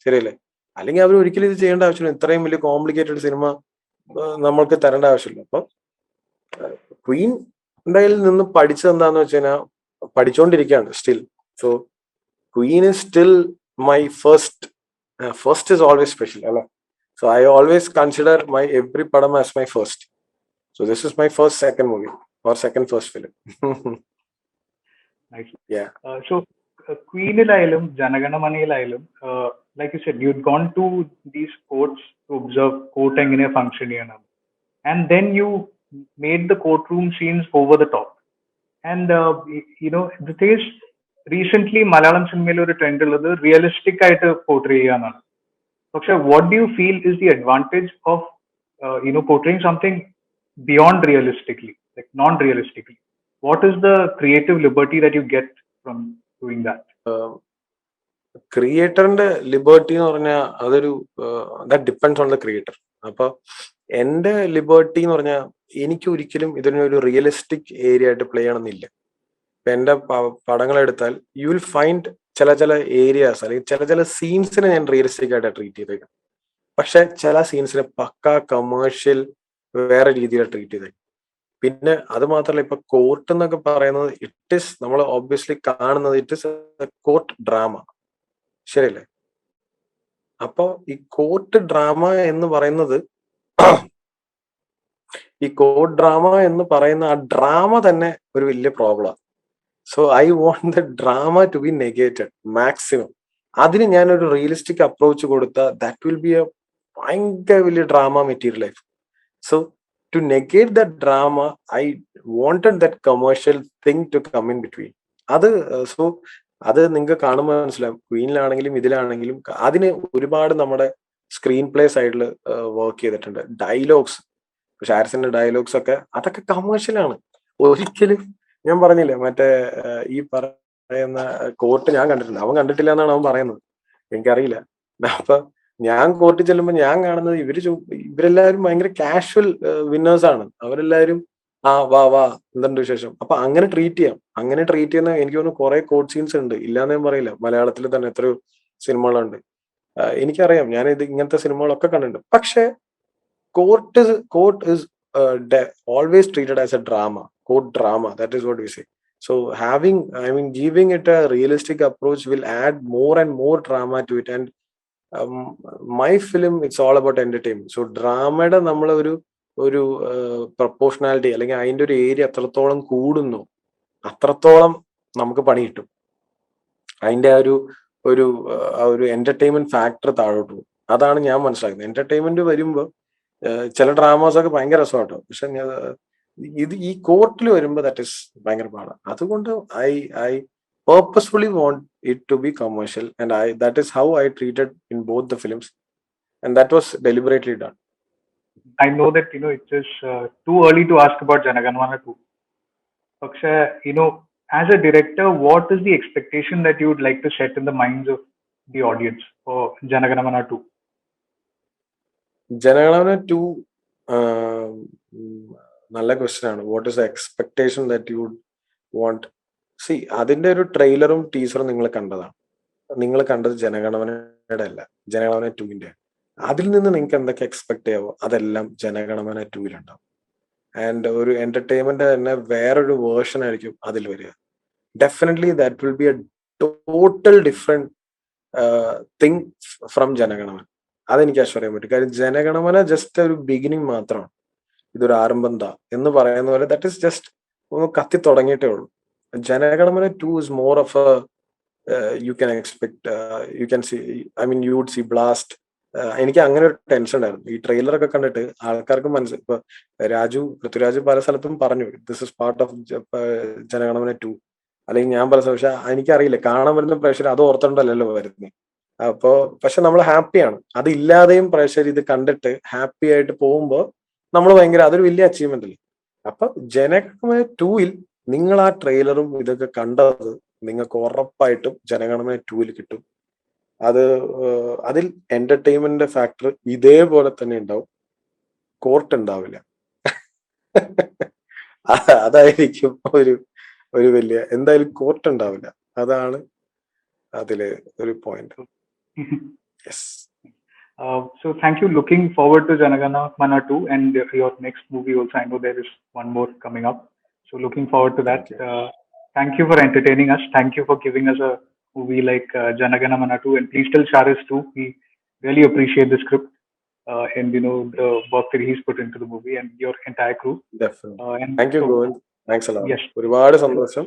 ശരിയല്ലേ? അല്ലെങ്കിൽ അവർ ഒരിക്കലും ഇത് ചെയ്യേണ്ട ആവശ്യമില്ല. ഇത്രയും വലിയ കോംപ്ലിക്കേറ്റഡ് സിനിമ നമ്മൾക്ക് തരേണ്ട ആവശ്യമില്ല. അപ്പൊ ക്വീൻ കയ്യിൽ നിന്ന് പഠിച്ചത് എന്താന്ന് വെച്ച് കഴിഞ്ഞാൽ, പഠിച്ചുകൊണ്ടിരിക്കുകയാണ് still. So Queen is still my first is always special, അല്ലെ? So I always consider my every padam as my first. So this is my second movie or first film. Nice. Yeah. So ക്വീനിലായാലും ജനഗണമനയിലായാലും, like you said, you'd gone to these courts to observe court എങ്ങനെ function ചെയ്യണം, and then you made the courtroom scenes over the top. And the thing is, recent Malayalam സിനിമയിൽ ഒരു trend ഉള്ളത് realistic ആയിട്ട് portray ചെയ്യാന്നാണ്. പക്ഷെ what do you feel is the advantage of portraying something beyond realistically, like non realistically? What is the creative liberty that you get from doing that? ക്രിയേറ്ററിന്റെ liberty എന്ന് പറഞ്ഞാൽ അതൊരു that depends on the creator. അപ്പൊ എന്റെ liberty എന്ന് പറഞ്ഞാൽ എനിക്ക് ഒരിക്കലും ഇതിനൊരു റിയലിസ്റ്റിക് ഏരിയ ആയിട്ട് പ്ലേ ചെയ്യണമെന്നില്ല. ഇപ്പൊ എന്റെ പടങ്ങൾ എടുത്താൽ യു വിൽ ഫൈൻഡ് ചില ഏരിയാസ് അല്ലെങ്കിൽ ചില സീൻസിനെ ഞാൻ റിയലിസ്റ്റിക് ആയിട്ട് ട്രീറ്റ് ചെയ്തേക്കാം. പക്ഷെ ചില സീൻസിനെ പക്ക കമേഴ്ഷ്യൽ വേറെ രീതിയിൽ ട്രീറ്റ് ചെയ്തേക്കാം. പിന്നെ അത് മാത്രമല്ല, ഇപ്പൊ കോർട്ട് എന്നൊക്കെ പറയുന്നത് ഇറ്റ് ഇസ്, നമ്മൾ ഓബ്വിയസ്ലി കാണുന്നത് ഇറ്റ് ഇസ് കോർട്ട് ഡ്രാമ. ശരിയല്ലേ? അപ്പൊ ഈ കോർട്ട് ഡ്രാമ എന്ന് പറയുന്നത് ആ ഡ്രാമ തന്നെ ഒരു വലിയ problem. So I want the drama to be negated maximum. അതിന് ഞാനൊരു റിയലിസ്റ്റിക് അപ്രോച്ച് കൊടുത്ത ദാറ്റ് വിൽ ബി എ ഭയങ്കര വലിയ drama material life. So to negate the drama I wanted that commercial thing to come in between. സോ അത് നിങ്ങൾക്ക് കാണുമ്പോൾ മനസ്സിലാവും. ക്വീനിലാണെങ്കിലും ഇതിലാണെങ്കിലും അതിന് ഒരുപാട് നമ്മുടെ സ്ക്രീൻ പ്ലേ സൈഡിൽ വർക്ക് ചെയ്തിട്ടുണ്ട്. ഡയലോഗ്സ്, ഷാരിസിന്റെ ഡയലോഗ്സ് ഒക്കെ അതൊക്കെ കമേഴ്ഷ്യലാണ്. ഒരിക്കലും ഞാൻ പറഞ്ഞില്ലേ മറ്റേ ഈ പറയുന്ന കോർട്ട് ഞാൻ കണ്ടിട്ടുണ്ട്, അവൻ കണ്ടിട്ടില്ല എന്നാണ് അവൻ പറയുന്നത്, എനിക്കറിയില്ല. അപ്പൊ ഞാൻ കോർട്ടിൽ ചെല്ലുമ്പോൾ ഞാൻ കാണുന്നത് ഇവരെല്ലാവരും ഭയങ്കര കാഷ്വൽ വിന്നേഴ്സ് ആണ്. അവരെല്ലാവരും വാ എന്തുണ്ട് വിശേഷം, അപ്പൊ അങ്ങനെ ട്രീറ്റ് ചെയ്യുന്ന എനിക്ക് തോന്നുന്നു കുറെ കോർട്ട് സീൻസ് ഉണ്ട്, ഇല്ലാന്ന് ഞാൻ പറയില്ല. മലയാളത്തിൽ തന്നെ എത്രയോ സിനിമകളുണ്ട്, എനിക്കറിയാം. ഞാൻ ഇങ്ങനത്തെ സിനിമകളൊക്കെ കണ്ടിട്ടുണ്ട്. പക്ഷെ court is always treated as a court drama, that is what we say. So giving it a realistic approach will add more and more drama to it. And my film, it's all about entertainment. So drama നമ്മൾ ഒരു proportionality അല്ലെങ്കിൽ അതിന്റെ ഒരു area എത്രത്തോളം കൂടുന്നു അത്രത്തോളം നമുക്ക് പണി കിട്ടും. അതിന്റെ ഒരു എന്റർടൈൻമെന്റ് ഫാക്ടർ താഴോട്ട് പോകും. അതാണ് ഞാൻ മനസ്സിലാക്കുന്നത്. എന്റർടൈൻമെന്റ് വരുമ്പോൾ ചില ഡ്രാമാസ് ഒക്കെ ഭയങ്കര രസമാട്ടോ, പക്ഷെ ഈ കോർട്ടിൽ വരുമ്പോൾ ദാറ്റ് ഇസ് ഭയങ്കര പാടാണ്. അതുകൊണ്ട് I purposefully want it to be commercial, and that is how I treated in both the films, and that was deliberately done. I know that it is too early to ask about Jana Gana Mana 2. But as a director, what is the expectation that you would like to set in the minds of the audience for Jana Gana Mana 2? Janaganamana 2, നല്ല question ആണ്. What is the expectation that you would want? See, അതിന്റെ ഒരു ട്രെയിലറും ടീസറും നിങ്ങൾ കണ്ടതാണ്. നിങ്ങൾ കണ്ടത് ജനഗണമനയുടെ അല്ല, ജനഗണമന 2-ന്റെ. അതിൽ നിന്ന് നിങ്ങൾക്ക് എന്തൊക്കെ എക്സ്പെക്ട് ചെയ്യാവോ അതെല്ലാം ജനഗണമന 2-ലുണ്ടാവും. ആൻഡ് ഒരു എന്റർടൈൻമെന്റ് തന്നെ വേറൊരു വേർഷൻ ആയിരിക്കും അതിൽ വരിക. Definitely that will be A total different thing from Jana Gana Mana. അതെനിക്ക് അഷ്വർ ചെയ്യാൻ പറ്റും. കാര്യം ജനഗണമന ജസ്റ്റ് ഒരു ബിഗിനിങ് മാത്രമാണ്. ഇതൊരു ആരംഭം എന്ന് പറയുന്ന പോലെ ദാറ്റ് ഇസ് ജസ്റ്റ് ഒന്ന് കത്തി തുടങ്ങിയിട്ടേ ഉള്ളൂ. Jana Gana Mana 2 is more of a you can expect, you can see, I mean you would see blast. എനിക്ക് അങ്ങനെ ഒരു ടെൻഷൻ ഉണ്ടായിരുന്നു. ഈ ട്രെയിലറൊക്കെ കണ്ടിട്ട് ആൾക്കാർക്ക് മനസ്സിൽ ഇപ്പൊ പൃഥ്വിരാജ് പല സ്ഥലത്തും പറഞ്ഞു this is part of Jana Gana Mana 2, അല്ലെങ്കിൽ ഞാൻ പല സ്ഥലം, പക്ഷെ എനിക്കറിയില്ല കാണാൻ വരുന്ന പ്രേക്ഷകർ അത് ഓർത്തോണ്ടല്ലോ വരുന്നത്. അപ്പോ പക്ഷെ നമ്മൾ ഹാപ്പിയാണ്. അതില്ലാതെയും പ്രേക്ഷകർ ഇത് കണ്ടിട്ട് ഹാപ്പി ആയിട്ട് പോകുമ്പോൾ നമ്മൾ ഭയങ്കര, അതൊരു വലിയ അച്ചീവ്മെന്റ് അല്ലേ. അപ്പൊ ജനഗണമന 2-ൽ നിങ്ങൾ ആ ട്രെയിലറും ഇതൊക്കെ കണ്ടത് നിങ്ങൾക്ക് ഉറപ്പായിട്ടും ജനഗണമന 2-ൽ കിട്ടും. അത് അതിൽ എന്റർടൈൻമെന്റ് ഫാക്ടർ ഇതേപോലെ തന്നെ ഉണ്ടാവും, കോർട്ട് ഉണ്ടാവില്ല. അതായിരിക്കും ഒരു വലിയ, എന്തായാലും കോർട്ട് ഉണ്ടാവില്ല. അതാണ് അതില് ഒരു point. Yes. So thank you. Looking forward to Jana Gana Mana 2 and your next movie also. I know there is one more coming up. So looking forward to that. Thank you. Thank you for entertaining us. Thank you for giving us a movie like Jana Gana Mana 2, and please tell Charis too. We really appreciate the script and the work that he's put into the movie and your entire crew. Definitely. And Thank you, so Govind. Thanks a lot. yes, ഒരുപാട് സന്തോഷം.